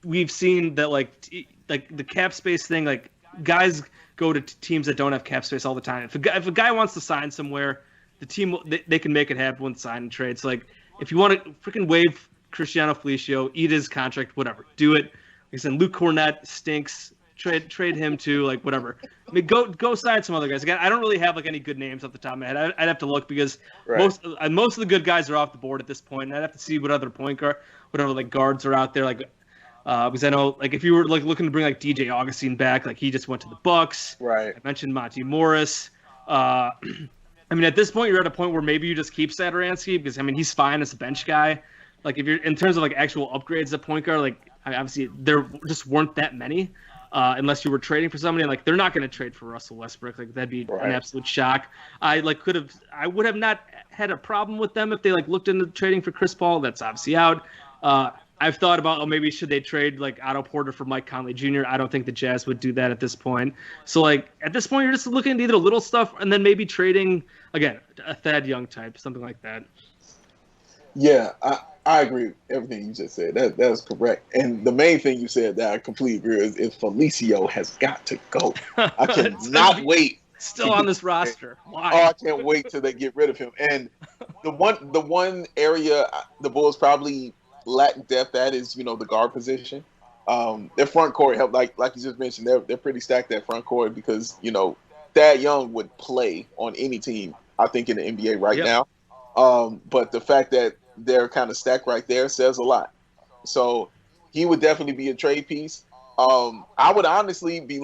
We've seen that like the cap space thing, like guys go to teams that don't have cap space all the time. If a guy wants to sign somewhere, the team they can make it happen with sign and trade. So like if you want to freaking waive Cristiano Felicio, eat his contract, whatever, do it. Like I said, Luke Cornett stinks. Trade him too, like whatever. I mean, go sign some other guys. Again, I don't really have like any good names off the top of my head. I'd have to look because most of the good guys are off the board at this point, and I'd have to see what other whatever like guards are out there. Like because I know like if you were like looking to bring like DJ Augustine back, like he just went to the Bucks. Right. I mentioned Monty Morris. I mean, at this point, you're at a point where maybe you just keep Satoransky because I mean he's fine as a bench guy. Like if you're in terms of like actual upgrades at point guard, like obviously there just weren't that many. Unless you were trading for somebody, like they're not going to trade for Russell Westbrook. Like that'd be an absolute shock. I would have not had a problem with them if they like looked into trading for Chris Paul. That's obviously out. I've thought about maybe should they trade like Otto Porter for Mike Conley Jr. I don't think the Jazz would do that at this point. So like at this point, you're just looking at either little stuff and then maybe trading again a Thad Young type, something like that. Yeah, I agree with everything you just said. That is correct. And the main thing you said that I completely agree with is Felicio has got to go. I cannot wait. Still on this roster. Why? Oh, I can't wait till they get rid of him. And the one area the Bulls probably lack depth at is, the guard position. Their front court help, like you just mentioned, they're pretty stacked at front court because, Thad Young would play on any team, I think, in the NBA right now. But the fact that they're kind of stacked right there says a lot. So he would definitely be a trade piece. I would honestly be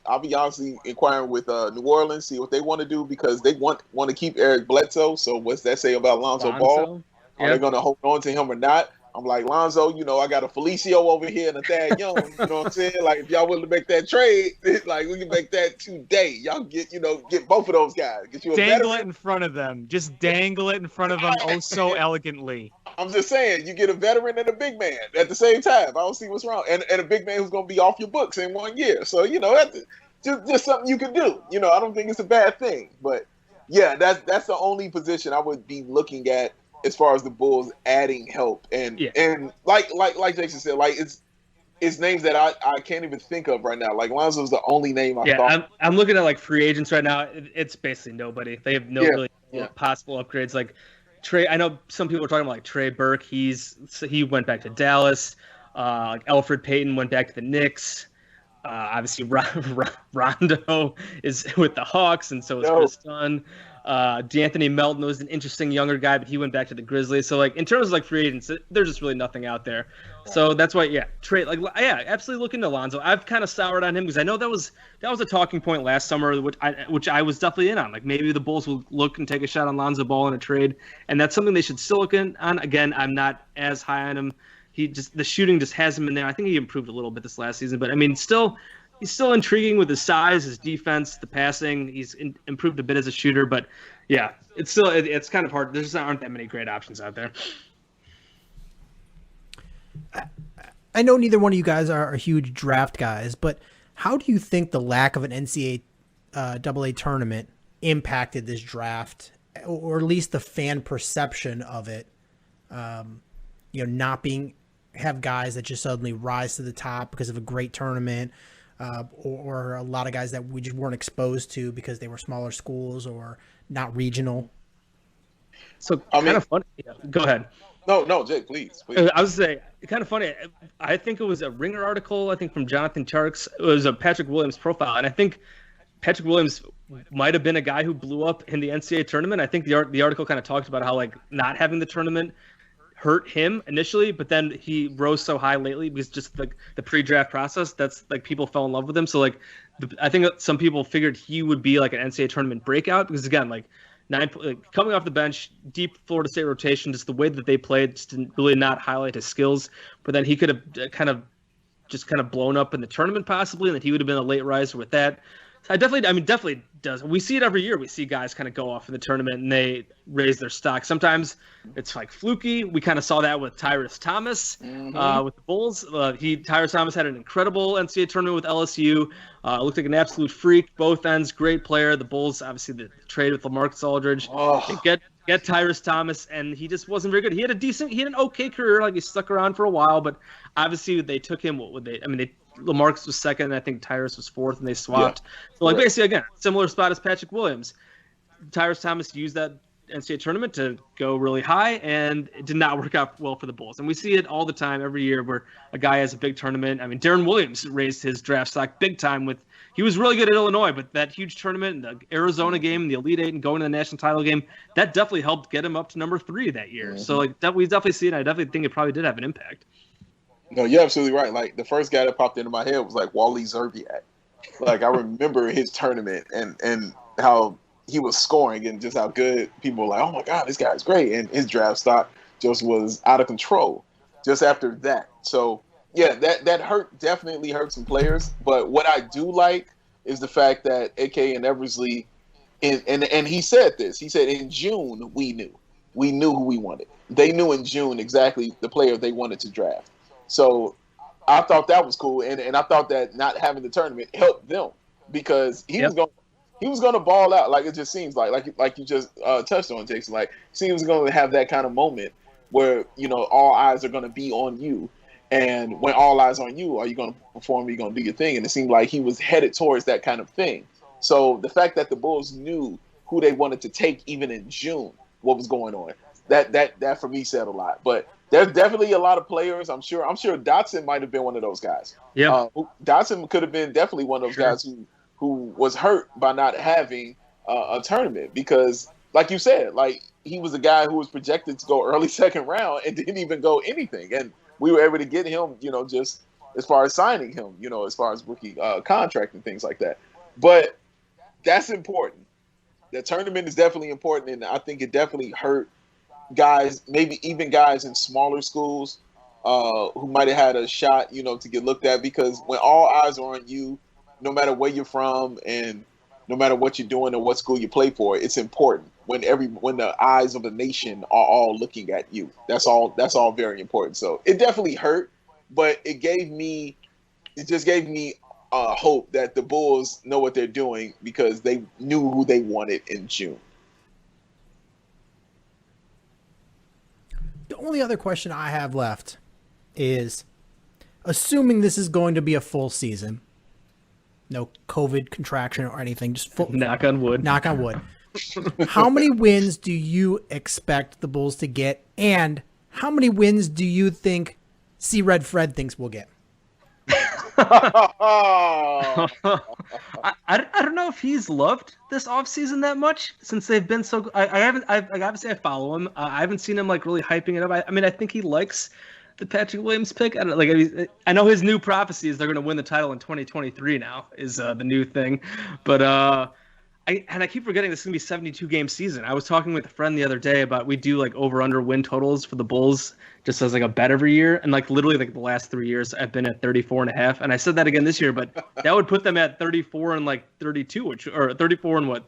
I'll be honestly inquiring with New Orleans, see what they want to do because they want to keep Eric Bledsoe. So what's that say about Lonzo Ball? Are they going to hold on to him or not? I'm like, Lonzo, I got a Felicio over here and a Thad Young. You know what I'm saying? Like, if y'all willing to make that trade, like, we can make that today. Y'all get both of those guys. Get you a dangle it in front of them. Just dangle it in front of them oh so elegantly. I'm just saying, you get a veteran and a big man at the same time. I don't see what's wrong. And a big man who's going to be off your books in 1 year. So, that's just something you can do. I don't think it's a bad thing. But, yeah, that's the only position I would be looking at as far as the Bulls adding help and like Jason said, like it's names that I can't even think of right now. Like Lonzo's the only name I Yeah, thought. I'm looking at like free agents right now. It's basically nobody. They have no Yeah, really yeah. possible upgrades. Like Trey, I know some people are talking about like Trey Burke. He went back to Dallas. Like Alfred Payton went back to the Knicks. Obviously, Rondo is with the Hawks, and so is No. Chris Dunn. D'Anthony Melton was an interesting younger guy, but he went back to the Grizzlies. So, like in terms of like free agents, there's just really nothing out there. So that's why, absolutely look into Lonzo. I've kind of soured on him because I know that was a talking point last summer, which I was definitely in on. Like maybe the Bulls will look and take a shot on Lonzo Ball in a trade, and that's something they should still look on. Again, I'm not as high on him. The shooting just hasn't been there. I think he improved a little bit this last season, but I mean, he's still intriguing with his size, his defense, the passing. He's improved a bit as a shooter, but yeah, it's kind of hard. There just aren't that many great options out there. I know neither one of you guys are huge draft guys, but how do you think the lack of an NCAA AA tournament impacted this draft, or at least the fan perception of it? Not have guys that just suddenly rise to the top because of a great tournament, or a lot of guys that we just weren't exposed to because they were smaller schools or not regional. So kind of funny. Yeah, go ahead. No, Jake, please. I was say kind of funny. I think it was a Ringer article. I think from Jonathan Tjarks. It was a Patrick Williams profile, and I think Patrick Williams might have been a guy who blew up in the NCAA tournament. I think the article kind of talked about how like not having the tournament hurt him initially, but then he rose so high lately because just like the pre-draft process, that's like people fell in love with him. So like, I think some people figured he would be like an NCAA tournament breakout because again, like coming off the bench, deep Florida State rotation, just the way that they played just didn't really not highlight his skills. But then he could have kind of blown up in the tournament possibly, and then he would have been a late riser with that. So definitely does. We see it every year. We see guys kind of go off in the tournament and they raise their stock. Sometimes it's like fluky. We kind of saw that with Tyrus Thomas with the Bulls. Tyrus Thomas had an incredible NCAA tournament with LSU. Looked like an absolute freak. Both ends, great player. The Bulls, obviously, the trade with LaMarcus Aldridge. Get Tyrus Thomas, and he just wasn't very good. He had an okay career. Like he stuck around for a while, but obviously they took him. LaMarcus was second, and I think Tyrus was fourth, and they swapped. Yeah. So, like, basically, again, similar spot as Patrick Williams. Tyrus Thomas used that NCAA tournament to go really high, and it did not work out well for the Bulls. And we see it all the time, every year, where a guy has a big tournament. I mean, Darren Williams raised his draft stock big time he was really good at Illinois, but that huge tournament, the Arizona game, the Elite Eight, and going to the national title game, that definitely helped get him up to number 3 that year. Mm-hmm. So, like, we definitely see it. I definitely think it probably did have an impact. No, you're absolutely right. Like, the first guy that popped into my head was like Wally Zerbiak. Like, I remember his tournament and how he was scoring and just how good people were like, oh my God, this guy's great. And his draft stock just was out of control just after that. So, yeah, that definitely hurt some players. But what I do like is the fact that AK and Eversley, and he said this. He said in June we knew who we wanted. They knew in June exactly the player they wanted to draft. So I thought that was cool, and I thought that not having the tournament helped them because he was going to ball out. Like it just seems like you just touched on, Jason. Like he was going to have that kind of moment where all eyes are going to be on you. And when all eyes on you, are you going to perform? Are you going to do your thing? And it seemed like he was headed towards that kind of thing. So the fact that the Bulls knew who they wanted to take even in June, what was going on, that for me said a lot. But there's definitely a lot of players. I'm sure Dotson might have been one of those guys. Yeah, Dotson could have been definitely one of those guys who was hurt by not having a tournament because, like you said, like he was a guy who was projected to go early second round and didn't even go anything. And we were able to get him, just as far as signing him, as far as rookie contract and things like that. But that's important. The tournament is definitely important, and I think it definitely hurt guys, maybe even guys in smaller schools who might have had a shot, to get looked at because when all eyes are on you, no matter where you're from and no matter what you're doing or what school you play for, it's important when the eyes of the nation are all looking at you. That's all very important. So it definitely hurt, but it just gave me hope that the Bulls know what they're doing because they knew who they wanted in June. The only other question I have left is, assuming this is going to be a full season, no COVID contraction or anything, just full. Knock on wood. Knock on wood. How many wins do you expect the Bulls to get, and how many wins do you think C Red Fred thinks we'll get? I don't know if he's loved this offseason that much since they've been so. Obviously I follow him. I haven't seen him like really hyping it up. I mean, I think he likes the Patrick Williams pick. I don't like. I know his new prophecy is they're going to win the title in 2023. Now is the new thing, but I keep forgetting this is gonna be a 72 game season. I was talking with a friend the other day about we do like over under win totals for the Bulls just as like a bet every year, and like literally like the last 3 years I've been at 34.5, and I said that again this year, but that would put them at 34 and like 32, or 34 and what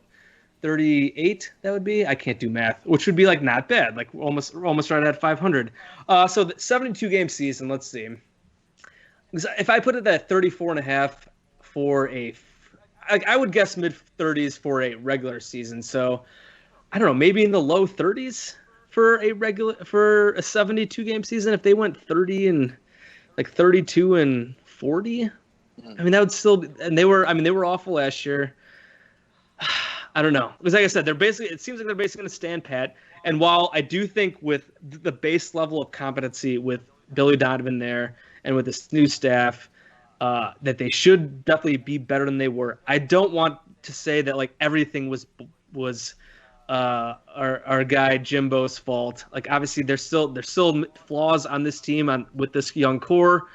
38 that would be. I can't do math, which would be like not bad, like almost right at 500. So the 72 game season. Let's see, if I put it at 34.5 for a. I would guess mid 30s for a regular season. So I don't know, maybe in the low 30s for a 72 game season. If they went 30 and like 32 and 40, I mean that would still. And they were awful last year. I don't know, because like I said, it seems like they're basically going to stand pat. And while I do think with the base level of competency with Billy Donovan there and with this new staff. That they should definitely be better than they were. I don't want to say that like everything was our guy Jimbo's fault. Like obviously there's still flaws on this team with this young core.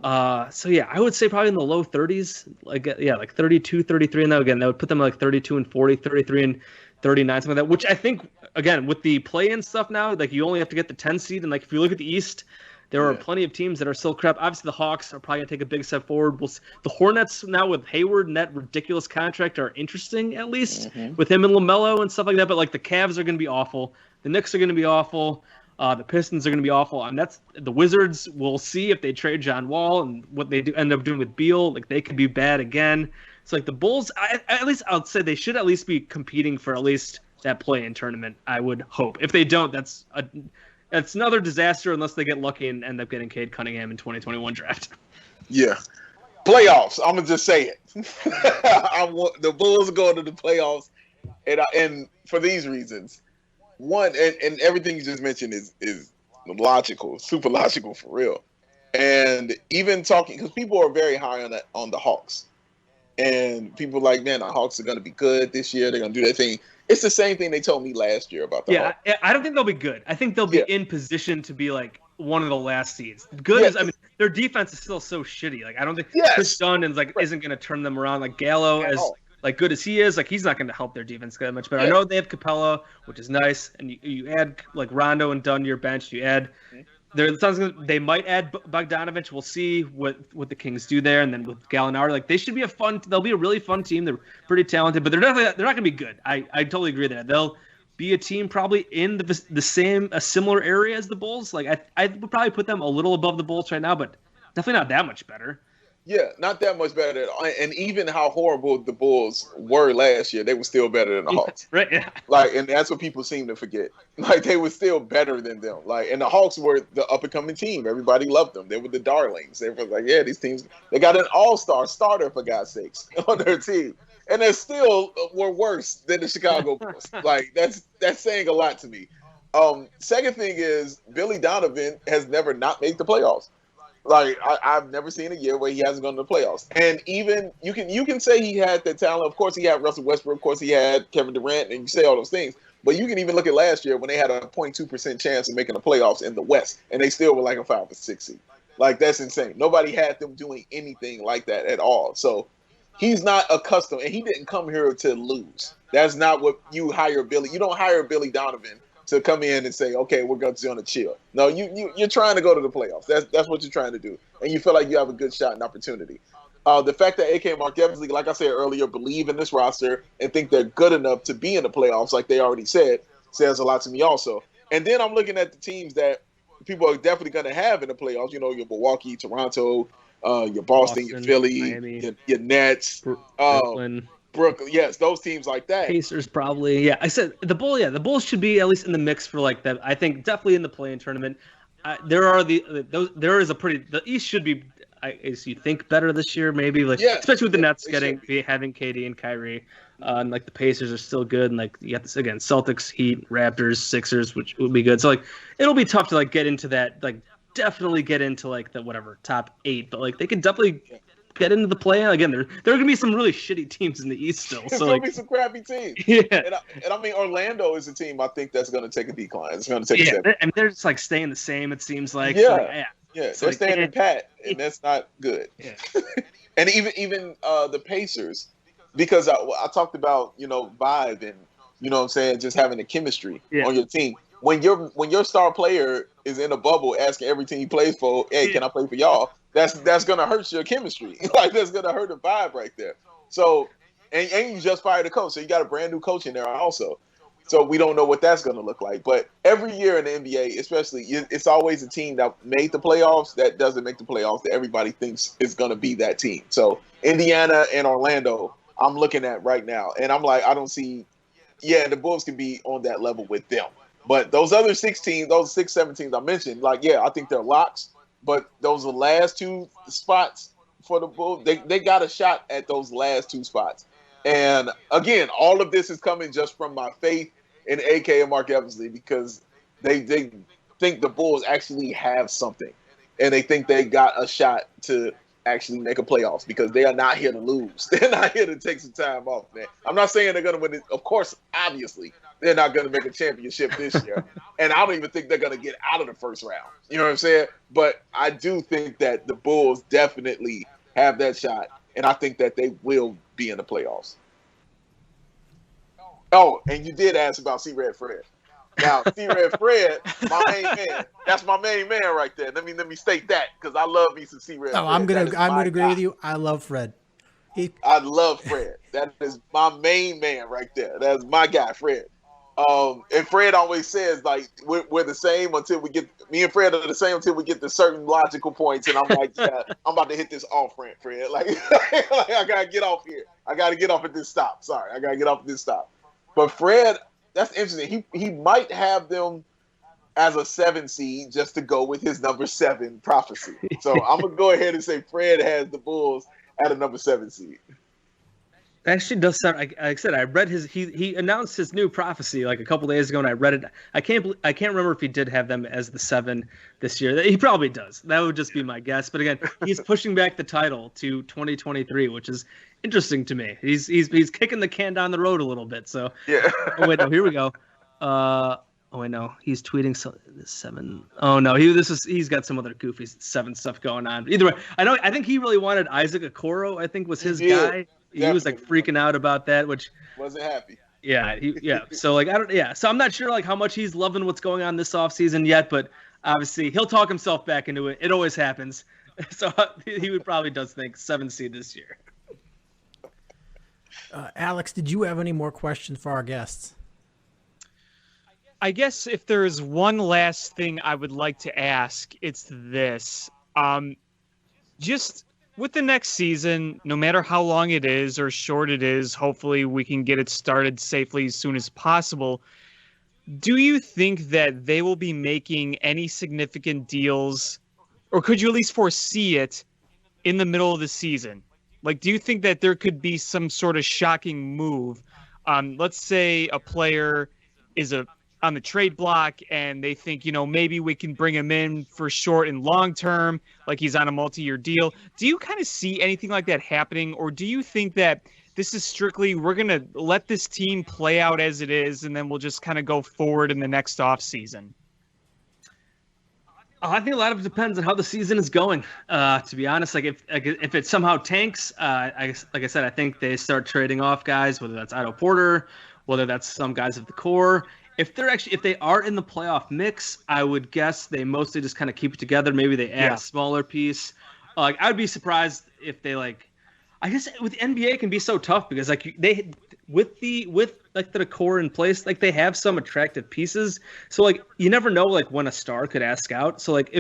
So yeah, I would say probably in the low 30s, like 32, 33, and that would put them like 32 and 40, 33 and 39, something like that. Which I think again with the play-in stuff now, like you only have to get the 10 seed, and like if you look at the East. There are plenty of teams that are still crap. Obviously, the Hawks are probably going to take a big step forward. The Hornets now with Hayward and that ridiculous contract are interesting, at least, with him and LaMelo and stuff like that. But, like, the Cavs are going to be awful. The Knicks are going to be awful. The Pistons are going to be awful. And the Wizards, we'll see if they trade John Wall and what they do end up doing with Beal. Like, they could be bad again. So, like, the Bulls, at least I would say they should at least be competing for at least that play-in tournament, I would hope. If they don't, that's another disaster unless they get lucky and end up getting Cade Cunningham in 2021 draft. Yeah. Playoffs. I'm going to just say it. I want the Bulls going to the playoffs, and for these reasons. One, and everything you just mentioned is logical, super logical for real. And even talking, because people are very high on the Hawks. And people are like, man, the Hawks are going to be good this year. They're going to do their thing. It's the same thing they told me last year about the Hawks. I don't think they'll be good. I think they'll be in position to be like one of the last seeds. Good is, I mean, their defense is still so shitty. Like I don't think Chris Dunn isn't going to turn them around. Like Gallo, as like good as he is, like he's not going to help their defense that much. But I know they have Capella, which is nice, and you add like Rondo and Dunn to your bench. You add. They might add Bogdanovich. We'll see what the Kings do there, and then with Gallinari, like they should be they'll be a really fun team. They're pretty talented, but they're not going to be good. I totally agree with that. They'll be a team probably in a similar area as the Bulls. Like I would probably put them a little above the Bulls right now, but definitely not that much better. Yeah, not that much better at all. And even how horrible the Bulls were last year, they were still better than the Hawks. Right, yeah. Like, and that's what people seem to forget. Like, they were still better than them. Like, and the Hawks were the up-and-coming team. Everybody loved them. They were the darlings. They were like, yeah, these teams, they got an all-star starter, for God's sakes, on their team. And they still were worse than the Chicago Bulls. Like, that's saying a lot to me. Second thing is, Billy Donovan has never not made the playoffs. Like I've never seen a year where he hasn't gone to the playoffs. And even you can say he had that talent. Of course, he had Russell Westbrook. Of course, he had Kevin Durant, and you say all those things. But you can even look at last year when they had a 0.2% chance of making the playoffs in the West, and they still were like a 5 or 6 seed. Like that's insane. Nobody had them doing anything like that at all. So he's not accustomed, and he didn't come here to lose. That's not what you hire Billy. You don't hire Billy Donovan to come in and say, okay, we're going to chill. No, you're trying to go to the playoffs. That's what you're trying to do. And you feel like you have a good shot and opportunity. The fact that AK Mark Eversley, like I said earlier, believe in this roster and think they're good enough to be in the playoffs, like they already said, says a lot to me also. And then I'm looking at the teams that people are definitely going to have in the playoffs. You know, your Milwaukee, Toronto, your Boston, your Philly, Miami, your Nets, Brooklyn, yes, those teams like that. Pacers probably, yeah. I said the Bulls should be at least in the mix for like that. I think definitely in the play-in tournament. there is a pretty the East should be as you think better this year maybe especially with the Nets having KD and Kyrie, and like the Pacers are still good, and like you got this again Celtics, Heat, Raptors, Sixers, which would be good. So like it'll be tough to like get into that, like definitely get into like the whatever top 8, but like they can definitely get into the play. Again, there are gonna be some really shitty teams in the East still. There's So gonna like, be some crappy teams. yeah. And I mean Orlando is a team I think that's gonna take a decline. It's gonna take a step. And they're just like staying the same. It seems like Yeah, So, they're like, standing pat, and that's not good. Yeah. And even the Pacers, because I talked about vibe and what I'm saying, just having a chemistry on your team. When your star player is in a bubble asking every team he plays for, hey, can I play for y'all? That's gonna hurt your chemistry. Like that's gonna hurt the vibe right there. So and you just fired a coach, so you got a brand new coach in there also. So we don't know what that's going to look like. But every year in the NBA, especially, it's always a team that made the playoffs that doesn't make the playoffs that everybody thinks is going to be that team. So Indiana and Orlando, I'm looking at right now. And I'm like, I don't see – the Bulls can be on that level with them. But those other 6 teams, those 6, 7 teams I mentioned, like, I think they're locks. But those are the last 2 spots for the Bulls. They got a shot at those last 2 spots. And again, all of this is coming just from my faith in AK and Mark Eversley, because they think the Bulls actually have something, and they think they got a shot to actually make a playoffs, because they are not here to lose. They're not here to take some time off, man. I'm not saying they're going to win it. Of course, obviously, they're not going to make a championship this year, and I don't even think they're going to get out of the first round. You know what I'm saying? But I do think that the Bulls definitely have that shot, and I think that they will be in the playoffs. Oh, and you did ask about C-Red Fred. Now, C-Red Fred, my main man. That's my main man right there. Let me state that, because I love me some C-Red Fred. I'm gonna agree with you. I love Fred. I love Fred. That is my main man right there. That's my guy, Fred. And Fred always says, like, we're the same until we get – me and Fred are the same until we get to certain logical points. And I'm like, I'm about to hit this off, Fred. Like I got to get off here. I got to get off at this stop. Sorry, I got to get off at this stop. But Fred, that's interesting. He might have them as a 7 seed just to go with his number 7 prophecy. So I'm going to go ahead and say Fred has the Bulls at a number 7 seed. Actually does sound like I said. I read he announced his new prophecy like a couple days ago, and I read it. I can't remember if he did have them as the 7 this year. He probably does. That would just be my guess. But again, he's pushing back the title to 2023, which is interesting to me. He's kicking the can down the road a little bit. So yeah. Oh wait, no, here we go. Oh wait, no, he's tweeting 7. Oh no, he's got some other goofy 7 stuff going on. Either way, I think he really wanted Isaac Okoro. I think was his guy. He was like freaking out about that, which wasn't happy. Yeah, So like So I'm not sure like how much he's loving what's going on this offseason yet, but obviously he'll talk himself back into it. It always happens. So he would probably does think 7 seed this year. Alex, did you have any more questions for our guests? I guess if there's one last thing I would like to ask, it's this. Just with the next season, no matter how long it is or short it is, hopefully we can get it started safely as soon as possible. Do you think that they will be making any significant deals, or could you at least foresee it in the middle of the season? Like, do you think that there could be some sort of shocking move? Let's say a player is on the trade block and they think, maybe we can bring him in for short and long term, like he's on a multi-year deal. Do you kind of see anything like that happening? Or do you think that this is strictly, we're going to let this team play out as it is, and then we'll just kind of go forward in the next off season? I think a lot of it depends on how the season is going. To be honest, like if it somehow tanks, like I said, I think they start trading off guys, whether that's Otto Porter, whether that's some guys of the core. If they are in the playoff mix, I would guess they mostly just kind of keep it together. Maybe they add a smaller piece. Like I would be surprised if they I guess with the NBA it can be so tough because like they with the core in place, like they have some attractive pieces. So like you never know like when a star could ask out. So like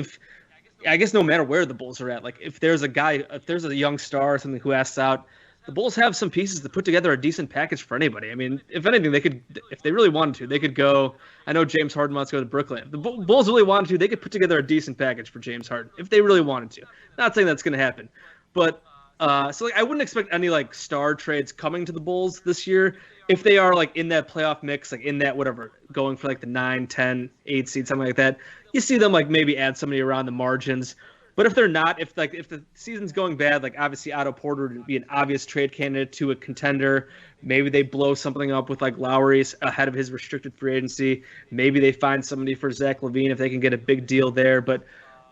I guess no matter where the Bulls are at, like if there's a young star or something who asks out, the Bulls have some pieces to put together a decent package for anybody. I mean, if anything, they could, if they really wanted to, they could go. I know James Harden wants to go to Brooklyn. If the Bulls really wanted to, they could put together a decent package for James Harden if they really wanted to. Not saying that's going to happen, but so like I wouldn't expect any like star trades coming to the Bulls this year. If they are like in that playoff mix, like in that whatever, going for like the 9, 10, 8 seed, something like that, you see them like maybe add somebody around the margins. But if they're not, if the season's going bad, like obviously Otto Porter would be an obvious trade candidate to a contender. Maybe they blow something up with like Lowry ahead of his restricted free agency. Maybe they find somebody for Zach LaVine if they can get a big deal there. But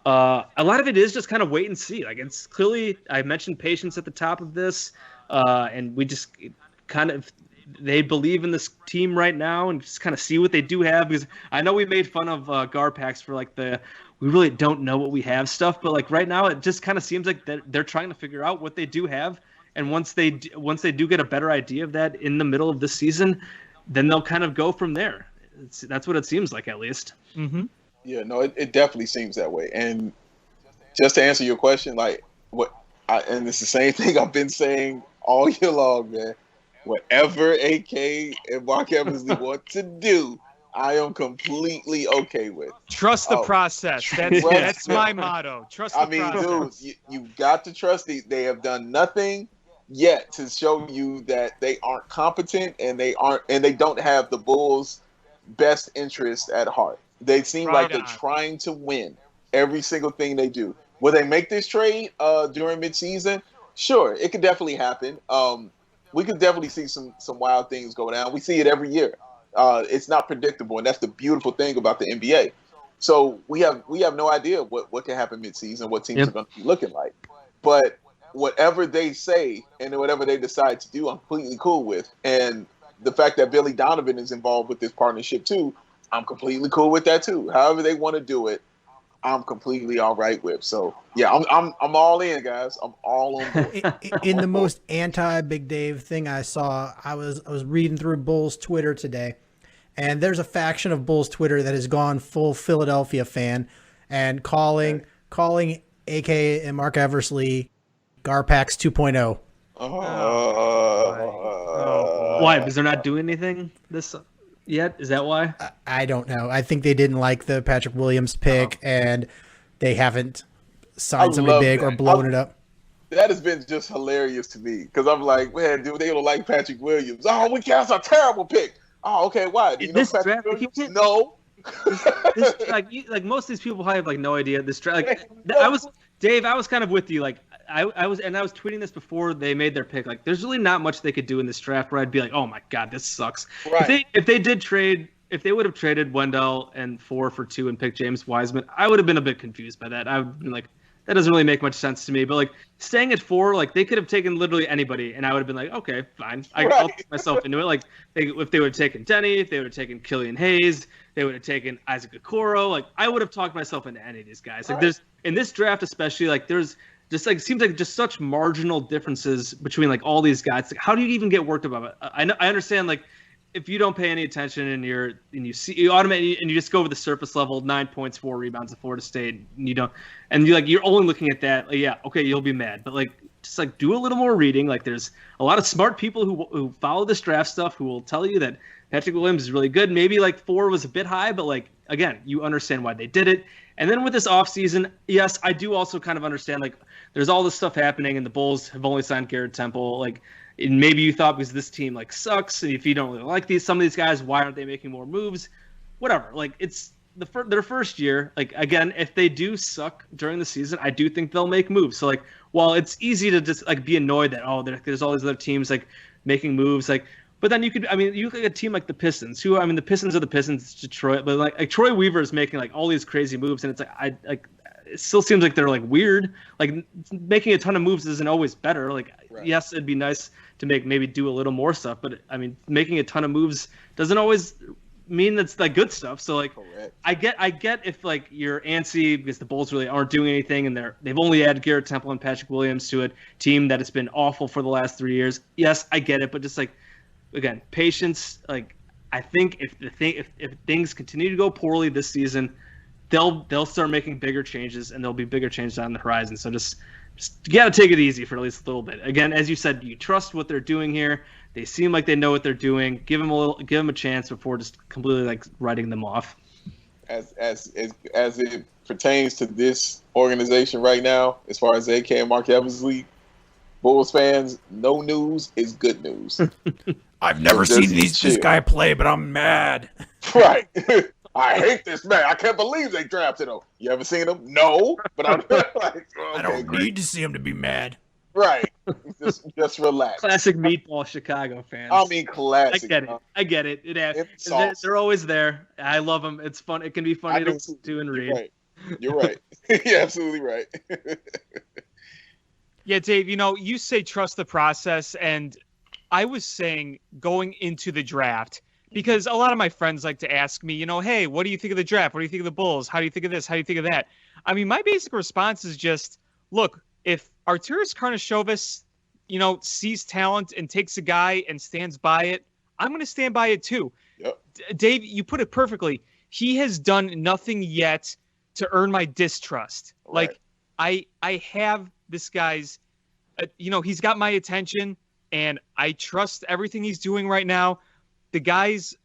a lot of it is just kind of wait and see. Like it's clearly, I mentioned patience at the top of this, and we just kind of. They believe in this team right now and just kind of see what they do have, because I know we made fun of Garpax for like we really don't know what we have stuff, but like right now it just kind of seems like they're trying to figure out what they do have, and once they do get a better idea of that in the middle of this season, then they'll kind of go from there. That's what it seems like, at least. Mm-hmm. Yeah, no, it definitely seems that way. And just to answer your question, like and it's the same thing I've been saying all year long, man. Whatever AK and Mark Eversley want to do, I am completely okay with. Trust the process. That's my motto. Trust the process. Dude, you've got to trust. They have done nothing yet to show you that they aren't competent and they don't have the Bulls' best interest at heart. They seem like they're trying to win every single thing they do. Will they make this trade during midseason? Sure, it could definitely happen. We could definitely see some wild things go down. We see it every year. It's not predictable, and that's the beautiful thing about the NBA. So we have no idea what can happen midseason, what teams are going to be looking like. But whatever they say and whatever they decide to do, I'm completely cool with. And the fact that Billy Donovan is involved with this partnership too, I'm completely cool with that too. However they want to do it, I'm completely all right with. So yeah, I'm all in, guys. I'm all on board. In the most anti-Big Dave thing I saw, I was reading through Bulls Twitter today, and there's a faction of Bulls Twitter that has gone full Philadelphia fan and calling AK and Mark Eversley Garpax 2.0. Why? Because they're not doing anything this yet? Is that why? I don't know. I think they didn't like the Patrick Williams pick, and they haven't signed somebody big or blown it up. That has been just hilarious to me, because I'm like, man, dude, they don't like Patrick Williams. Oh, that's a terrible pick. Oh, okay, why? Do you know Patrick Williams? No. Like most of these people probably have like no idea this draft. Like I was kind of with you. Like I was tweeting this before they made their pick. Like there's really not much they could do in this draft where I'd be like, oh my god, this sucks. Right. If they would have traded Wendell and 4 for 2 and picked James Wiseman, I would have been a bit confused by that. I would have been like, that doesn't really make much sense to me. But like staying at 4, like they could have taken literally anybody, and I would have been like, okay, fine. I'll put myself into it. Like if they would have taken Denny, if they would have taken Killian Hayes, they would have taken Isaac Okoro. Like I would have talked myself into any of these guys. Like there's in this draft especially, like there's just like seems like just such marginal differences between like all these guys. Like how do you even get worked about it? I understand like if you don't pay any attention and you just go over the surface level, 9 points, 4 rebounds at Florida State, and you're only looking at that. Like, yeah, okay, you'll be mad, but like just like do a little more reading. Like there's a lot of smart people who follow this draft stuff who will tell you that Patrick Williams is really good. Maybe like 4 was a bit high, but like again, you understand why they did it. And then with this offseason, yes, I do also kind of understand like there's all this stuff happening, and the Bulls have only signed Garrett Temple. Like, and maybe you thought because this team like sucks, and if you don't really like some of these guys, why aren't they making more moves? Whatever. Like it's their first year. Like again, if they do suck during the season, I do think they'll make moves. So like, while it's easy to just like be annoyed that there's all these other teams like making moves, like. But then you look at a team like the Pistons, the Pistons are the Pistons, it's Detroit, but like Troy Weaver is making like all these crazy moves, and it's like it still seems like they're like weird. Like making a ton of moves isn't always better. Like yes, it'd be nice to maybe do a little more stuff, but I mean making a ton of moves doesn't always mean that's like good stuff. So like I get if like you're antsy because the Bulls really aren't doing anything, and they've only added Garrett Temple and Patrick Williams to a team that has been awful for the last 3 years. Yes, I get it, but just like. Again, patience. Like I think if things continue to go poorly this season, they'll start making bigger changes, and there'll be bigger changes on the horizon. So just just you got to take it easy for at least a little bit. Again, as you said, you trust what they're doing here. They seem like they know what they're doing. Give them a chance before just completely like writing them off. As it pertains to this organization right now, as far as AK and Mark Evans League, Bulls fans, no news is good news. I've never So seen just this chill. guy play, but I'm mad. Right. I hate this man. I can't believe they drafted him. You ever seen him? No. But I'm like, I don't need to see him to be mad. Right. Just relax. Classic meatball Chicago fans. I mean, classic. I get it. It's sauce. They're always there. I love them. It's fun. It can be funny to listen to and read. You're right. You're absolutely right. Yeah, Dave, you say trust the process, and I was saying going into the draft, because a lot of my friends like to ask me, hey, what do you think of the draft? What do you think of the Bulls? How do you think of this? How do you think of that? I mean, my basic response is just, look, if Arturas Karnisovas, sees talent and takes a guy and stands by it, I'm going to stand by it too. Yep. Dave, you put it perfectly. He has done nothing yet to earn my distrust. Right. Like, I have this guy's, he's got my attention, and I trust everything he's doing right now. The guy's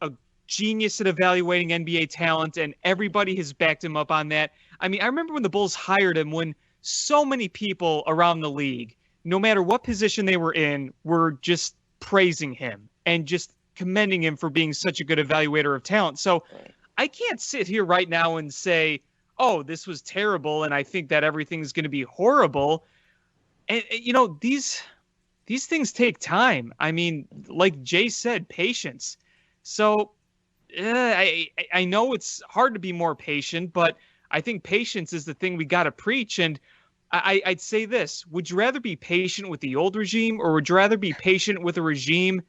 a genius at evaluating NBA talent, and everybody has backed him up on that. I mean, I remember when the Bulls hired him, when so many people around the league, no matter what position they were in, were just praising him and just commending him for being such a good evaluator of talent. So I can't sit here right now and say, oh, this was terrible, and I think that everything's going to be horrible. And, these things take time. I mean, like Jay said, patience. So I know it's hard to be more patient, but I think patience is the thing we got to preach. And I'd say this: would you rather be patient with the old regime, or would you rather be patient with a regime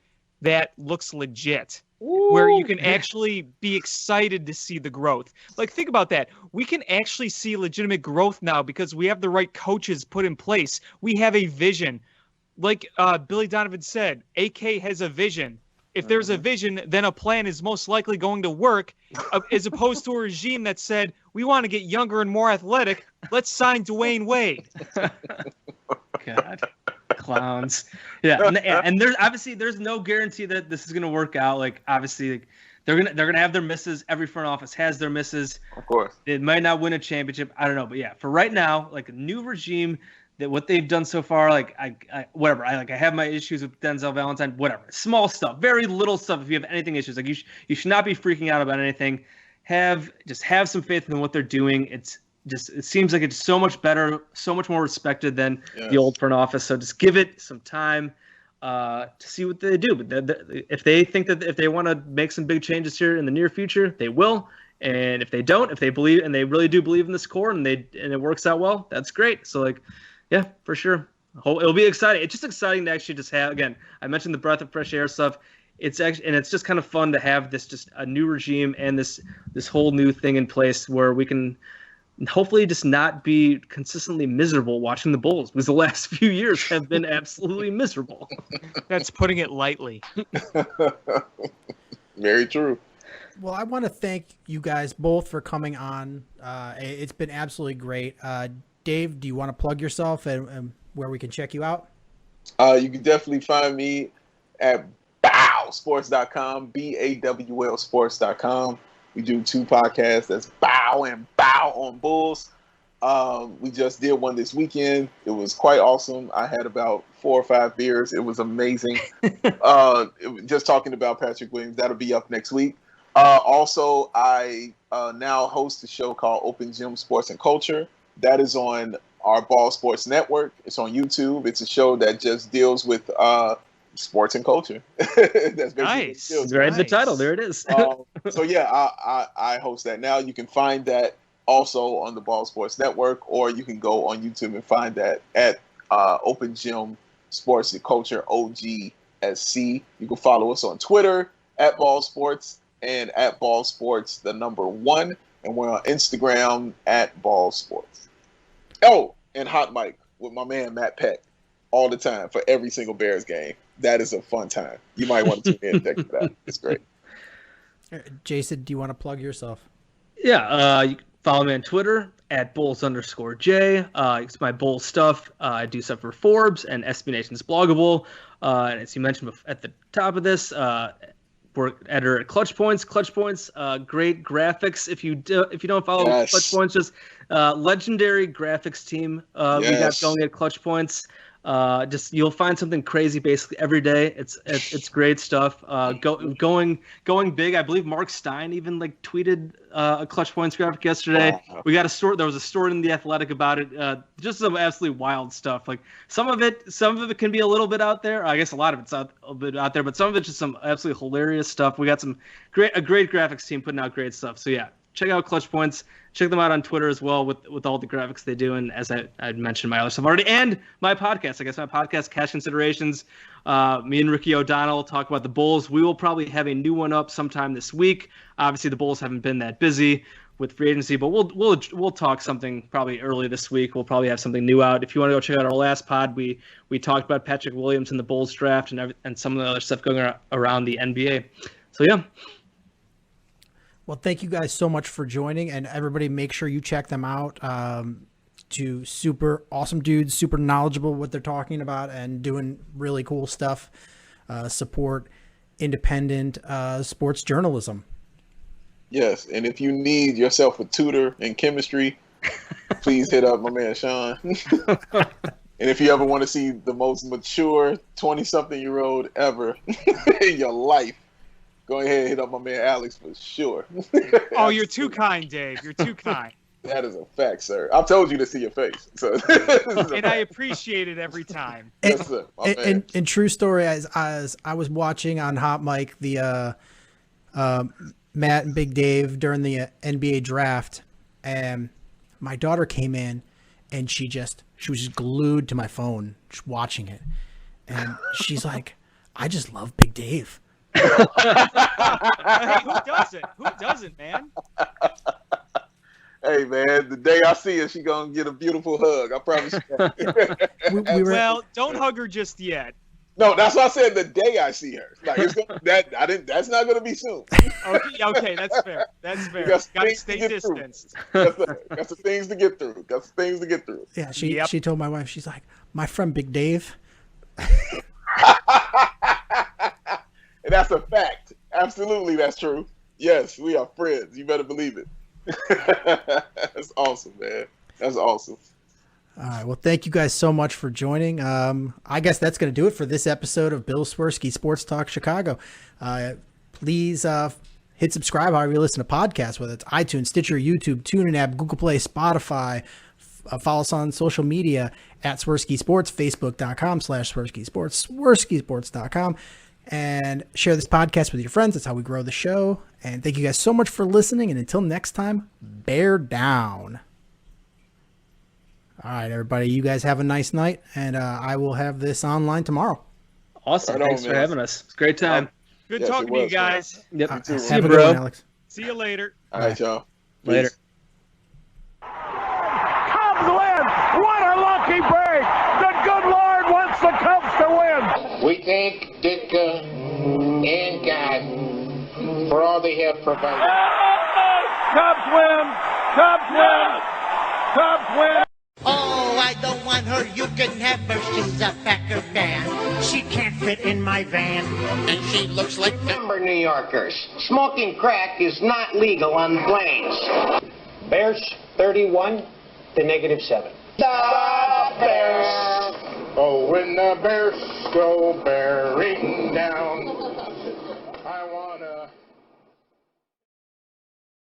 that looks legit, where you can actually be excited to see the growth? Like, think about that. We can actually see legitimate growth now because we have the right coaches put in place. We have a vision. Like Billy Donovan said, AK has a vision. If there's a vision, then a plan is most likely going to work, as opposed to a regime that said, we want to get younger and more athletic. Let's sign Dwayne Wade. God, clowns. Yeah, and there's no guarantee that this is going to work out. Like, obviously, they're gonna have their misses. Every front office has their misses. Of course. It might not win a championship. I don't know, but yeah, for right now, like a new regime. That what they've done so far, like I have my issues with Denzel Valentine, whatever, small stuff, very little stuff. If you have anything issues, like you should not be freaking out about anything. Have some faith in what they're doing. It seems like it's so much better, so much more respected than the old front office. So just give it some time to see what they do. But if they think that if they want to make some big changes here in the near future, they will. And if they don't, if they believe and they really do believe in this core and it works out well, that's great. So like. Yeah, for sure. It'll be exciting. It's just exciting to actually just have, again, I mentioned the breath of fresh air stuff. It's actually, and it's just kind of fun to have this, just a new regime and this whole new thing in place where we can hopefully just not be consistently miserable watching the Bulls, because the last few years have been absolutely miserable. That's putting it lightly. Very true. Well, I want to thank you guys both for coming on. It's been absolutely great. Dave, do you want to plug yourself and where we can check you out? You can definitely find me at bowlsports.com, BAWL sports.com. We do 2 podcasts. That's Bow and Bow on Bulls. We just did one this weekend. It was quite awesome. I had about 4 or 5 beers. It was amazing. Just talking about Patrick Williams. That'll be up next week. Also, I now host a show called Open Gym Sports and Culture. That is on our Bawl Sports Network. It's on YouTube. It's a show that just deals with sports and culture. That's nice. Right in the title. There it is. So yeah, I host that now. You can find that also on the Bawl Sports Network, or you can go on YouTube and find that at Open Gym Sports and Culture OGSC. You can follow us on Twitter at Bawl Sports and at Bawl Sports 1, and we're on Instagram at Bawl Sports. Oh, and Hot Mic with my man Matt Peck all the time for every single Bears game. That is a fun time. You might want to tune in and check it out. It's great. Jason, do you want to plug yourself? Yeah, Follow me on Twitter at Bulls_J. It's my Bull stuff. I do stuff for Forbes and SB Nation's Bloggable. And as you mentioned at the top of this, we're editor at Clutch Points. Clutch Points, great graphics. If you don't follow Clutch Points, just legendary graphics team we got going at Clutch Points. Just you'll find something crazy basically every day. It's great stuff. Going big. I believe Mark Stein even like tweeted a Clutch Points graphic yesterday. Wow. We got a story. There was a story in the Athletic about it. Just some absolutely wild stuff. Like some of it can be a little bit out there. I guess a lot of it's a bit out there, but some of it's just some absolutely hilarious stuff. We got a great graphics team putting out great stuff. So yeah, check out Clutch Points. Check them out on Twitter as well with all the graphics they do. And as I mentioned my other stuff already, and my podcast. I guess my podcast, Cash Considerations. Me and Ricky O'Donnell talk about the Bulls. We will probably have a new one up sometime this week. Obviously, the Bulls haven't been that busy with free agency, but we'll talk something probably early this week. We'll probably have something new out. If you want to go check out our last pod, we talked about Patrick Williams and the Bulls draft and some of the other stuff going around the NBA. So yeah. Well, thank you guys so much for joining, and everybody make sure you check them out. Two super awesome dudes, super knowledgeable what they're talking about and doing really cool stuff. Support independent sports journalism. Yes, and if you need yourself a tutor in chemistry, please hit up my man Sean. And if you ever want to see the most mature 20-something-year-old ever in your life, go ahead and hit up my man Alex for sure. Oh, you're too kind, Dave. You're too kind. That is a fact, sir. I've told you to see your face. So And I appreciate it every time. Yes, sir. My man. And true story, as I was watching on Hot Mic the Matt and Big Dave during the NBA draft, and my daughter came in and she was just glued to my phone just watching it, and she's like, I just love Big Dave. Hey, who doesn't, man? Hey, man, the day I see her, she gonna get a beautiful hug. I promise you that. Well, don't hug her just yet. No, that's why I said the day I see her. Like that's not gonna be soon. Okay, that's fair. That's fair. Gotta stay distanced. Got some things to get through. Yeah, she told my wife, she's like, my friend Big Dave. And that's a fact. Absolutely, that's true. Yes, we are friends. You better believe it. That's awesome, man. That's awesome. All right. Well, thank you guys so much for joining. I guess that's going to do it for this episode of Bill Swerski Sports Talk Chicago. Please hit subscribe however you listen to podcasts, whether it's iTunes, Stitcher, YouTube, TuneIn app, Google Play, Spotify. Follow us on social media at Swerski Sports, Facebook.com/Swerski Sports, SwerskiSports.com. And share this podcast with your friends. That's how we grow the show. And thank you guys so much for listening. And until next time, bear down. All right, everybody. You guys have a nice night. And I will have this online tomorrow. Awesome. Right Thanks on, for man. having us. It's a great time. Good Yes, talking it to you was, guys. Yep. You too, See Have you, a good bro. one, Alex. See you later. All right, y'all. Later. Peace. Cubs win! What a lucky break! The good Lord wants the Cubs to win! We thank Ditka and God for all they have provided. Cubs win! Cubs win! Cubs win! Oh, I don't want her, you can have her, she's a Packer fan. She can't fit in my van, and she looks like Remember, New Yorkers, smoking crack is not legal on planes. Bears 31 to -7. The Bears! Oh, when the Bears go bearing down.